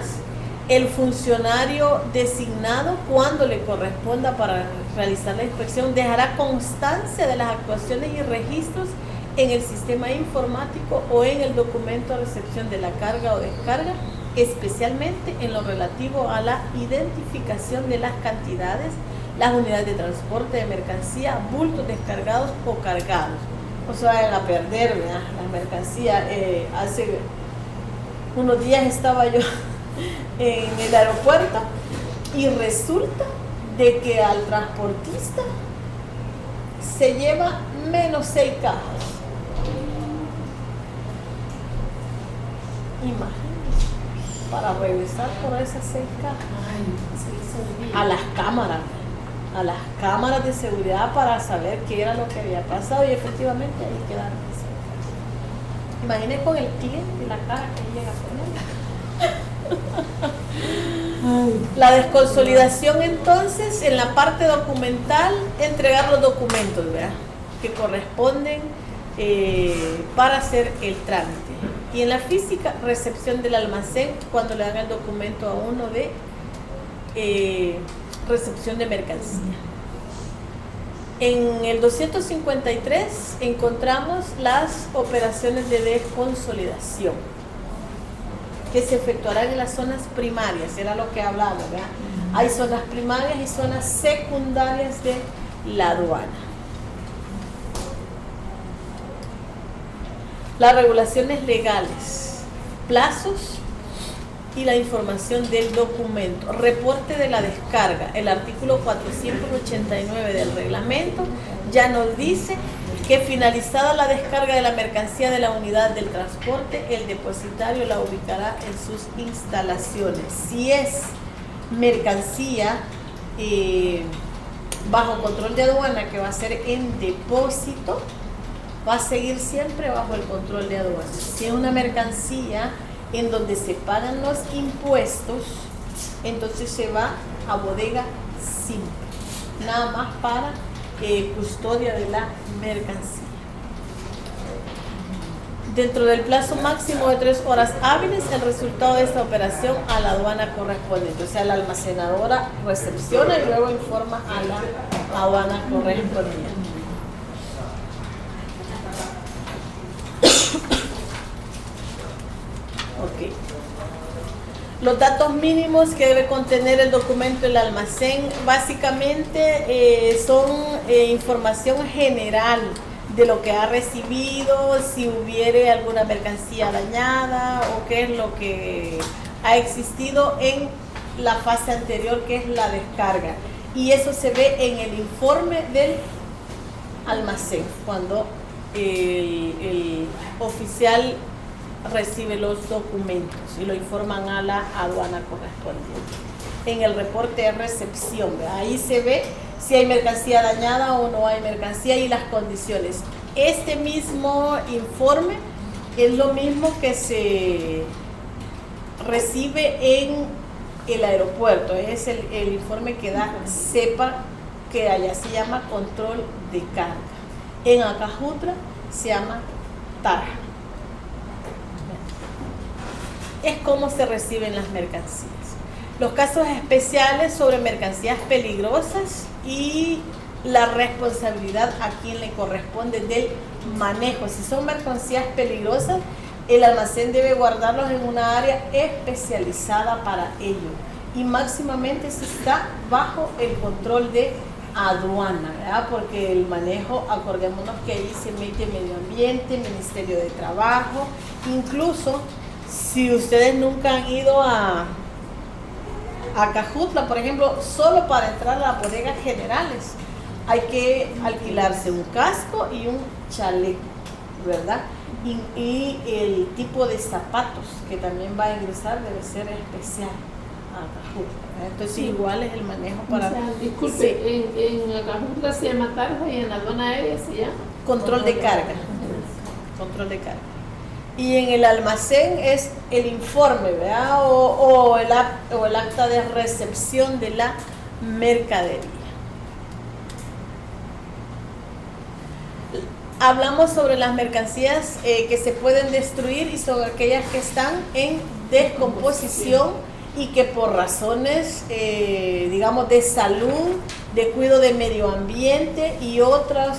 el funcionario designado, cuando le corresponda para realizar la inspección, dejará constancia de las actuaciones y registros en el sistema informático o en el documento de recepción de la carga o descarga, especialmente en lo relativo a la identificación de las cantidades, las unidades de transporte de mercancía, bultos descargados o cargados. No se vayan a perder, ¿verdad? La mercancía. Hace unos días estaba yo en el aeropuerto y resulta de que al transportista se lleva menos 6 cajas. Imagínense, para regresar por esas 6 cajas a las cámaras de seguridad para saber qué era lo que había pasado y efectivamente ahí quedaron esas cajas. Imagínense con el cliente y la cara que llega con él. La desconsolidación, entonces, en la parte documental, entregar los documentos, ¿verdad?, que corresponden para hacer el trámite. Y en la física, recepción del almacén, cuando le dan el documento a uno de recepción de mercancía. En el 253 encontramos las operaciones de desconsolidación que se efectuarán en las zonas primarias, era lo que hablábamos, ¿verdad? Hay zonas primarias y zonas secundarias de la aduana. Las regulaciones legales, plazos y la información del documento. Reporte de la descarga. El artículo 489 del reglamento ya nos dice que finalizada la descarga de la mercancía de la unidad del transporte, el depositario la ubicará en sus instalaciones. Si es mercancía bajo control de aduana, que va a ser en depósito, va a seguir siempre bajo el control de aduana. Si es una mercancía en donde se pagan los impuestos, entonces se va a bodega simple, nada más para custodia de la mercancía. Dentro del plazo máximo de 3 horas hábiles, el resultado de esta operación a la aduana correspondiente. O sea, la almacenadora recepciona y luego informa a la aduana correspondiente. Los datos mínimos que debe contener el documento del almacén básicamente son información general de lo que ha recibido, si hubiere alguna mercancía dañada o qué es lo que ha existido en la fase anterior, que es la descarga. Y eso se ve en el informe del almacén, cuando el oficial recibe los documentos y lo informan a la aduana correspondiente. En el reporte de recepción, ¿verdad? Ahí se ve si hay mercancía dañada o no hay mercancía y las condiciones. Este mismo informe es lo mismo que se recibe en el aeropuerto, es el informe que da CEPA, que allá se llama control de carga. En Acajutla se llama TARJA. Es como se reciben las mercancías. Los casos especiales sobre mercancías peligrosas y la responsabilidad a quien le corresponde del manejo. Si son mercancías peligrosas, el almacén debe guardarlos en una área especializada para ello. Y máximamente si está bajo el control de aduana, ¿verdad? Porque el manejo, acordémonos que ahí se mete medio ambiente, Ministerio de Trabajo, incluso si ustedes nunca han ido a Acajutla, por ejemplo, solo para entrar a las bodegas generales hay que alquilarse un casco y un chaleco, ¿verdad? Y el tipo de zapatos que también va a ingresar debe ser especial a Acajutla, ¿verdad? Entonces sí, igual es el manejo para... O sea, disculpe, sí. en Acajutla se llama TARJA y en la aduana aérea se llama Control de carga. Control de carga. Y en el almacén es el informe, ¿verdad? O el acta de recepción de la mercadería. Hablamos sobre las mercancías que se pueden destruir y sobre aquellas que están en descomposición y que por razones, digamos, de salud, de cuidado de medio ambiente y otras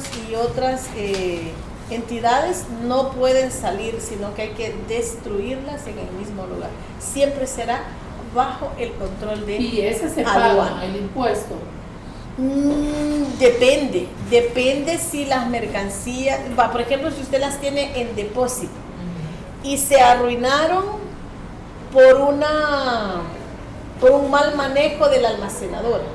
entidades no pueden salir, sino que hay que destruirlas en el mismo lugar. Siempre será bajo el control de y ese se aduana. paga el impuesto. Depende si las mercancías, por ejemplo, si usted las tiene en depósito y se arruinaron por un mal manejo de la almacenadora.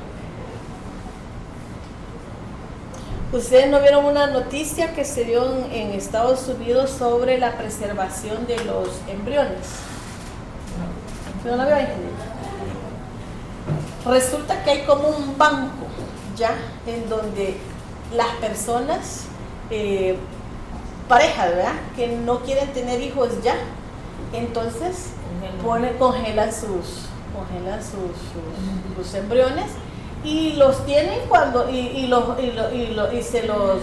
Ustedes no vieron una noticia que se dio en Estados Unidos sobre la preservación de los embriones. ¿No la vio, ingeniero? Resulta que hay como un banco ya en donde las personas, parejas, ¿verdad?, que no quieren tener hijos ya, entonces congelan sus embriones y los tienen cuando y se los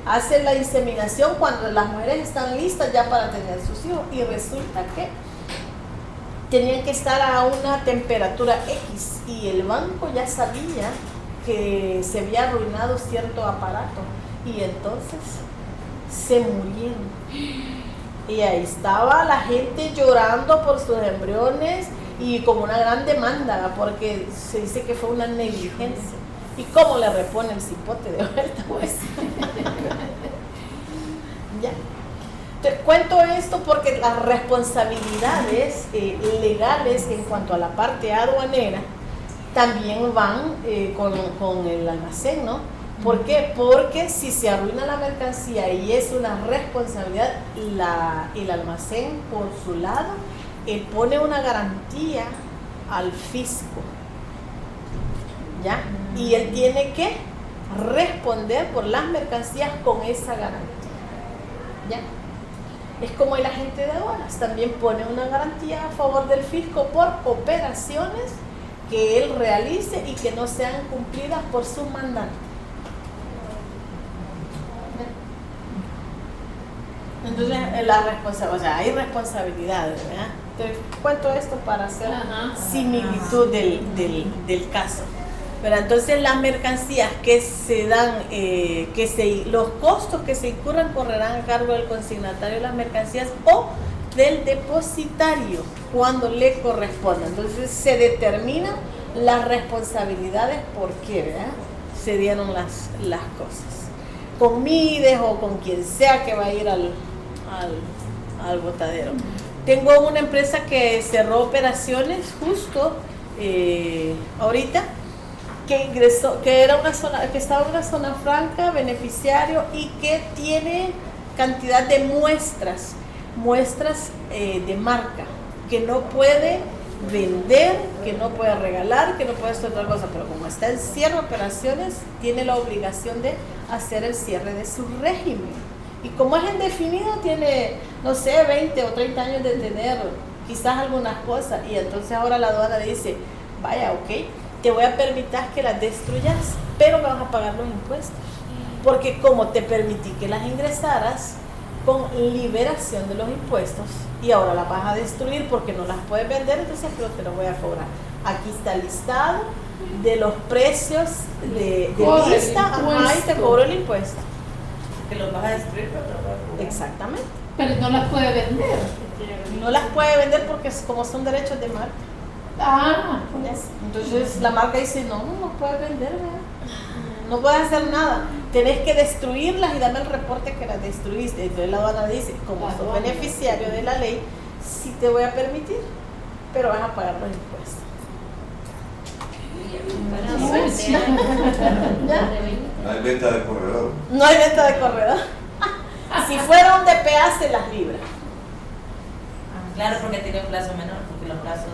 hace la inseminación cuando las mujeres están listas ya para tener sus hijos, y resulta que tenían que estar a una temperatura X y el banco ya sabía que se había arruinado cierto aparato y entonces se murieron. Y ahí estaba la gente llorando por sus embriones y con una gran demanda, porque se dice que fue una negligencia. ¿Y cómo le repone el cipote de vuelta? Pues? Ya. Te cuento esto porque las responsabilidades legales en cuanto a la parte aduanera también van con el almacén, ¿no? ¿Por qué? Porque si se arruina la mercancía y es una responsabilidad, el almacén por su lado, él pone una garantía al fisco, ¿ya? Y él tiene que responder por las mercancías con esa garantía, ¿ya? Es como el agente de aduanas, también pone una garantía a favor del fisco por operaciones que él realice y que no sean cumplidas por su mandante. Entonces, hay responsabilidades, ¿verdad? Te cuento esto para hacer similitud del caso. Pero entonces las mercancías que se dan, los costos que se incurran correrán a cargo del consignatario de las mercancías o del depositario cuando le corresponda. Entonces se determinan las responsabilidades por qué, ¿verdad? Se dieron las cosas. Con Mides o con quien sea que va a ir al botadero. Tengo una empresa que cerró operaciones justo ahorita, que ingresó, que estaba en una zona franca, beneficiario, y que tiene cantidad de muestras de marca, que no puede vender, que no puede regalar, que no puede hacer otra cosa, pero como está en cierre de operaciones, tiene la obligación de hacer el cierre de su régimen. Y como es indefinido, tiene, no sé, 20 o 30 años de tener quizás algunas cosas, y entonces ahora la aduana dice, vaya, ok, te voy a permitir que las destruyas, pero me vas a pagar los impuestos, porque como te permití que las ingresaras con liberación de los impuestos, y ahora las vas a destruir porque no las puedes vender, entonces pero te lo voy a cobrar. Aquí está el listado de los precios de lista, y te cobro el impuesto. Que los vas a destruir, pero te lo voy a cobrar. Exactamente. Pero no las puede vender. No las puede vender porque como son derechos de marca. Ah, Entonces la marca dice, no puedes vender, ¿verdad? No puedes hacer nada. Tenés que destruirlas y dame el reporte que las destruiste. Entonces la aduana dice, como sos beneficiario de la ley, sí te voy a permitir, pero vas a pagar los impuestos. ¿Ya? No hay venta de corredor. No hay venta de corredor. Si fuera un DPA se las libra. Claro, porque tiene un plazo menor, porque los plazos...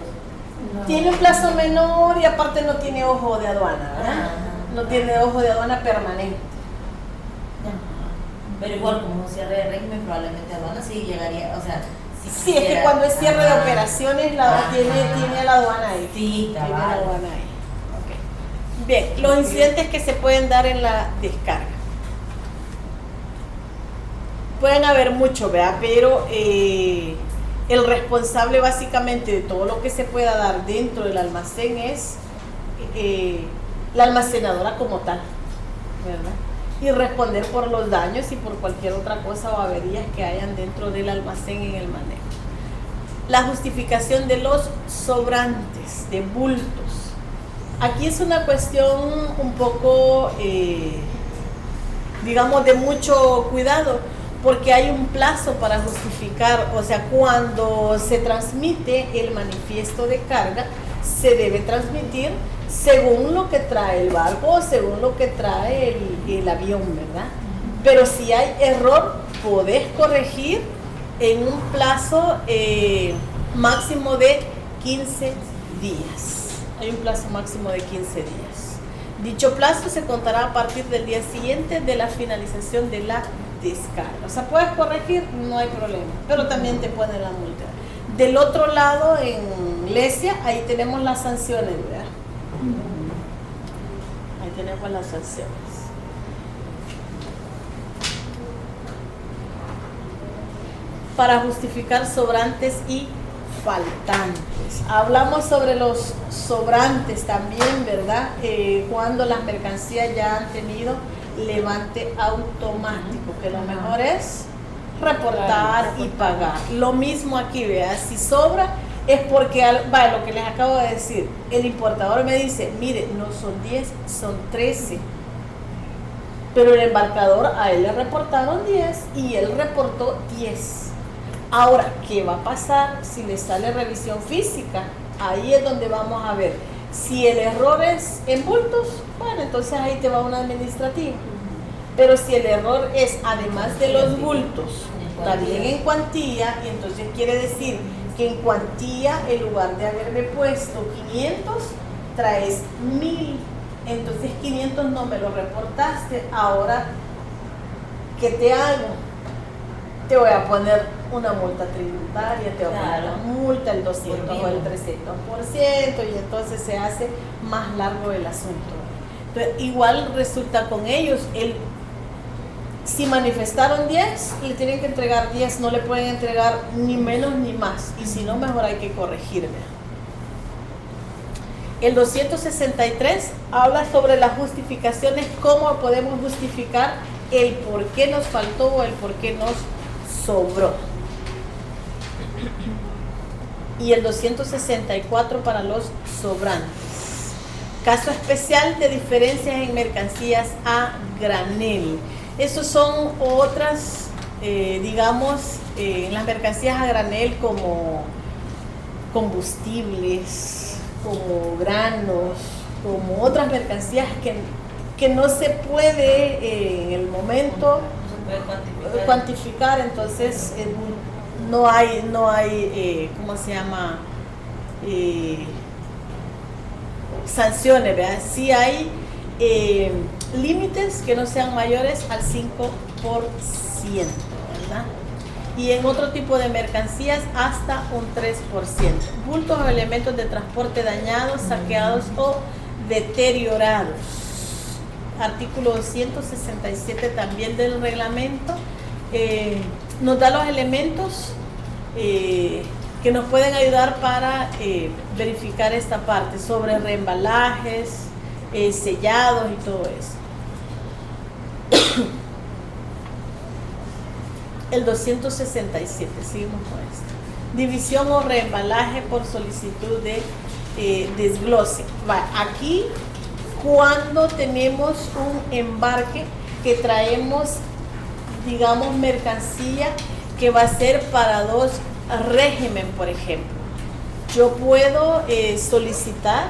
Tiene un plazo menor y aparte no tiene ojo de aduana, ¿verdad? No tiene ojo de aduana permanente. Pero igual, como un cierre de régimen, probablemente aduana sí llegaría, o sea... Sí, es que cuando es cierre de operaciones tiene la aduana ahí. Sí, tiene la aduana ahí. Okay. Bien, los incidentes que se pueden dar en la descarga. Pueden haber muchos, ¿verdad? Pero el responsable básicamente de todo lo que se pueda dar dentro del almacén es la almacenadora como tal, ¿verdad? Y responder por los daños y por cualquier otra cosa o averías que hayan dentro del almacén en el manejo. La justificación de los sobrantes, de bultos. Aquí es una cuestión un poco, digamos, de mucho cuidado, porque hay un plazo para justificar, o sea, cuando se transmite el manifiesto de carga, se debe transmitir según lo que trae el barco o según lo que trae el avión, ¿verdad? Pero si hay error, podés corregir en un plazo máximo de 15 días. Hay un plazo máximo de 15 días. Dicho plazo se contará a partir del día siguiente de la finalización de la descarga. O sea, puedes corregir, no hay problema, pero también te ponen la multa. Del otro lado, en Lesia, ahí tenemos las sanciones, ¿verdad? Ahí tenemos las sanciones. Para justificar sobrantes y faltantes. Hablamos sobre los sobrantes también, ¿verdad? Cuando las mercancías ya han tenido levante automático, que lo mejor es reportar y pagar. Lo mismo aquí, vea, si sobra es porque, vaya, lo que les acabo de decir, el importador me dice, mire, no son 10, son 13, pero el embarcador a él le reportaron 10 y él reportó 10. Ahora, ¿qué va a pasar si le sale revisión física? Ahí es donde vamos a ver. Si el error es en bultos, bueno, entonces ahí te va una administrativa. Pero si el error es, además de los bultos, también en cuantía, y entonces quiere decir que en cuantía, en lugar de haberme puesto 500, traes 1000. Entonces 500 no me lo reportaste. Ahora, ¿qué te hago? Te voy a poner una multa tributaria, te voy a poner la multa, el 200 o el 300%, y entonces se hace más largo el asunto. Entonces, igual resulta con ellos, si manifestaron 10, le tienen que entregar 10, no le pueden entregar ni menos ni más, y si no, mejor hay que corregirme. El 263 habla sobre las justificaciones, cómo podemos justificar el por qué nos faltó o el por qué nos sobró. y el 264 para los sobrantes. Caso especial de diferencias en mercancías a granel. Estos son otras, digamos, en las mercancías a granel como combustibles, como granos, como otras mercancías que no se puede en el momento cuantificar, entonces no hay ¿cómo se llama? Sanciones, ¿verdad? Sí hay límites que no sean mayores al 5%, ¿verdad? Y en otro tipo de mercancías hasta un 3%. Bultos o elementos de transporte dañados, saqueados o deteriorados. Artículo 267 también del reglamento nos da los elementos que nos pueden ayudar para verificar esta parte sobre reembalajes, sellados y todo eso. El 267, seguimos con esto. División o reembalaje por solicitud de desglose. Aquí, cuando tenemos un embarque que traemos, digamos, mercancía que va a ser para dos régimen, por ejemplo, yo puedo solicitar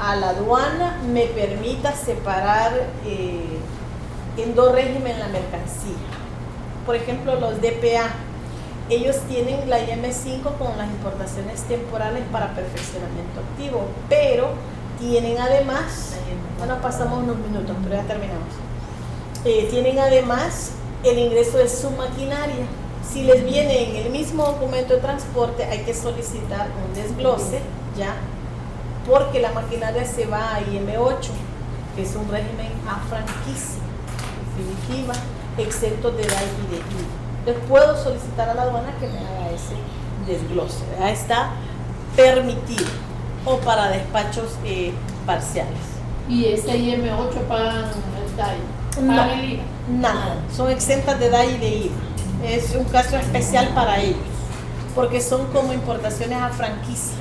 a la aduana me permita separar en dos regímenes la mercancía. Por ejemplo, los DPA, ellos tienen la IM5 con las importaciones temporales para perfeccionamiento activo, pero tienen además, bueno, pasamos unos minutos, pero ya terminamos. Tienen además el ingreso de su maquinaria. Si les viene en el mismo documento de transporte, hay que solicitar un desglose, ¿ya? Porque la maquinaria se va a IM8, que es un régimen a franquicia definitiva, exento de DAI y de IVA. Entonces puedo solicitar a la aduana que me haga ese desglose, ¿verdad? Está permitido, o para despachos parciales. ¿Y ese IM8 pagan el DAI? ¿Pagan el IVA? Nada, son exentas de DAI y de IVA. Es un caso especial para ellos, porque son como importaciones a franquicia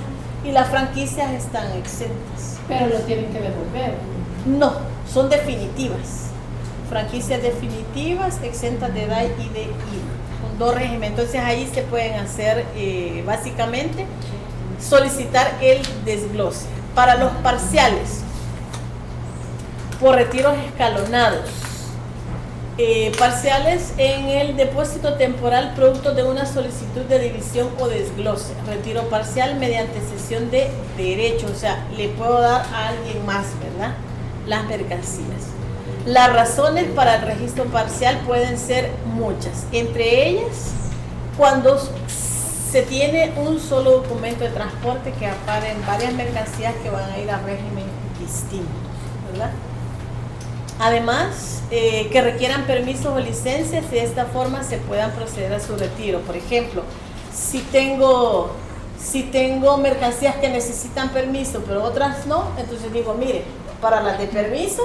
y las franquicias están exentas. Pero lo tienen que devolver. No, son definitivas. Franquicias definitivas, exentas de DAI y de IVA, con dos regímenes. Entonces ahí se pueden hacer básicamente solicitar el desglose. Para los parciales, por retiros escalonados, parciales en el depósito temporal producto de una solicitud de división o desglose, retiro parcial mediante cesión de derecho, o sea, le puedo dar a alguien más, ¿verdad? Las mercancías. Las razones para el registro parcial pueden ser muchas, entre ellas cuando se tiene un solo documento de transporte que aparen varias mercancías que van a ir a régimen distintos, ¿verdad? Además, que requieran permisos o licencias y de esta forma se puedan proceder a su retiro. Por ejemplo, si tengo mercancías que necesitan permiso, pero otras no, entonces digo, mire, para las de permiso,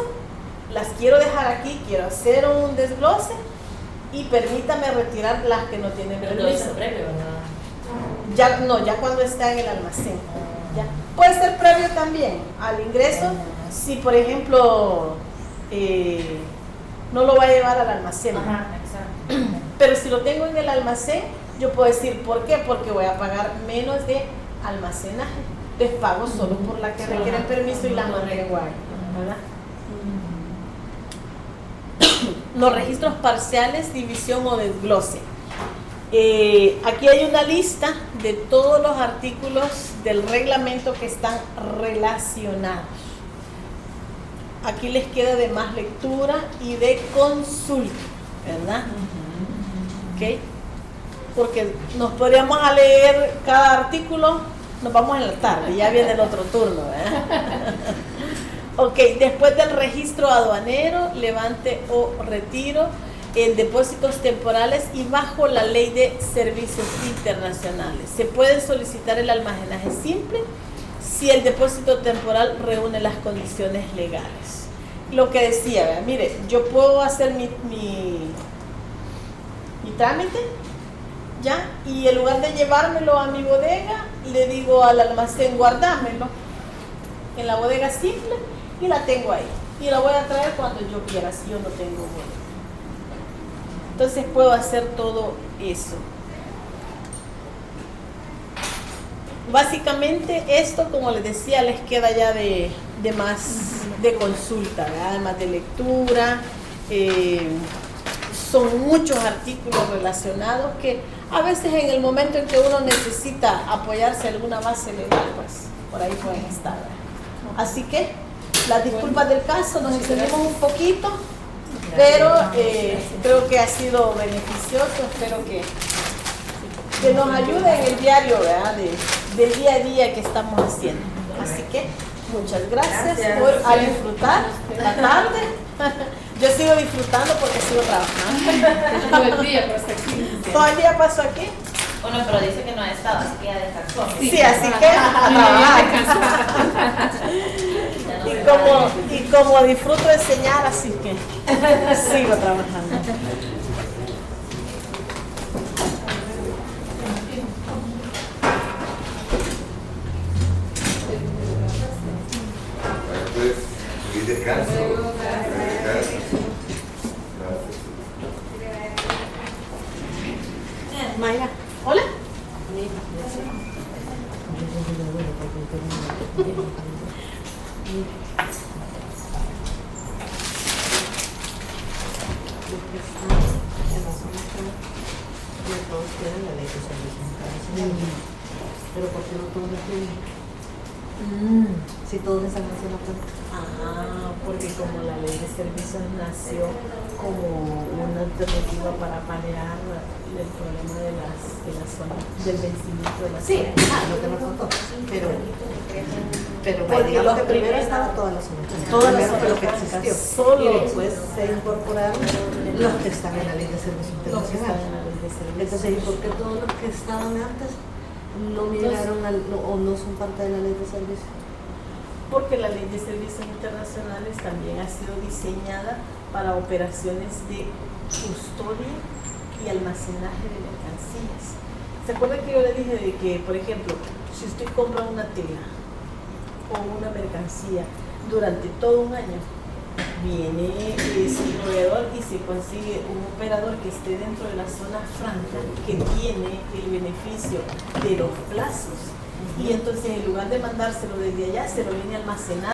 las quiero dejar aquí, quiero hacer un desglose y permítame retirar las que no tienen permiso. Ya cuando está en el almacén. Ya. Puede ser previo también al ingreso, si por ejemplo no lo va a llevar al almacén. Ajá, exacto. Pero si lo tengo en el almacén, yo puedo decir, ¿por qué? Porque voy a pagar menos de almacenaje. Entonces pago solo por la que requieren permiso y las mantengo ahí, ¿verdad? Los registros parciales, división o desglose. Aquí hay una lista de todos los artículos del reglamento que están relacionados. Aquí les queda de más lectura y de consulta, ¿verdad? ¿Ok? Porque nos podríamos a leer cada artículo, nos vamos en la tarde, ya viene el otro turno, ¿verdad? Ok, después del registro aduanero, levante o retiro en depósitos temporales y bajo la ley de servicios internacionales. Se puede solicitar el almacenaje simple si el depósito temporal reúne las condiciones legales. Lo que decía, ¿verdad? Mire, yo puedo hacer mi trámite ¿ya? Y en lugar de llevármelo a mi bodega, le digo al almacén, guardámelo en la bodega simple y la tengo ahí. Y la voy a traer cuando yo quiera, si yo no tengo bodega. Entonces puedo hacer todo eso. Básicamente esto, como les decía, les queda ya de más de consulta, ¿verdad? Además de lectura. Son muchos artículos relacionados que a veces en el momento en que uno necesita apoyarse en alguna base legal, pues por ahí pueden estar, ¿verdad? Así que las disculpas del caso, nos extendimos un poquito, pero creo que ha sido beneficioso. Espero que nos ayude en el diario, ¿verdad? Del día a día que estamos haciendo. Así que muchas gracias por a disfrutar la tarde. Yo sigo disfrutando porque sigo trabajando. Todo el día paso aquí. Todo el día paso aquí. Bueno, pero dice que no ha estado, así que ya descansó. Sí, así que a trabajar. Y como disfruto enseñar, así que sigo trabajando. Pues, feliz descanso. Gracias. Mayra, hola. Pero ¿por qué no todos los tienen? Si todos están haciendo cuenta. Porque como la ley de servicios nació como una alternativa para paliar el problema de las zonas del vencimiento de la Sí, zona. lo que nos contó. Pero Porque digamos los que primero primeros- estaba toda la zona. Todas las Primero zonas lo que francas, existió. solo Y después se incorporaron los que están en la ley de servicios los que están internacionales. en la ley de servicios. Entonces, ¿y por qué todos los que estaban antes no migraron o no son parte de la ley de servicios? Porque la ley de servicios internacionales también ha sido diseñada para operaciones de custodia y almacenaje de mercancías. ¿Se acuerdan que yo le dije de que, por ejemplo, si usted compra una tela o una mercancía durante todo un año, viene su proveedor y se consigue un operador que esté dentro de la zona franca, que tiene el beneficio de los plazos? Y entonces en lugar de mandárselo desde allá, se lo viene a almacenar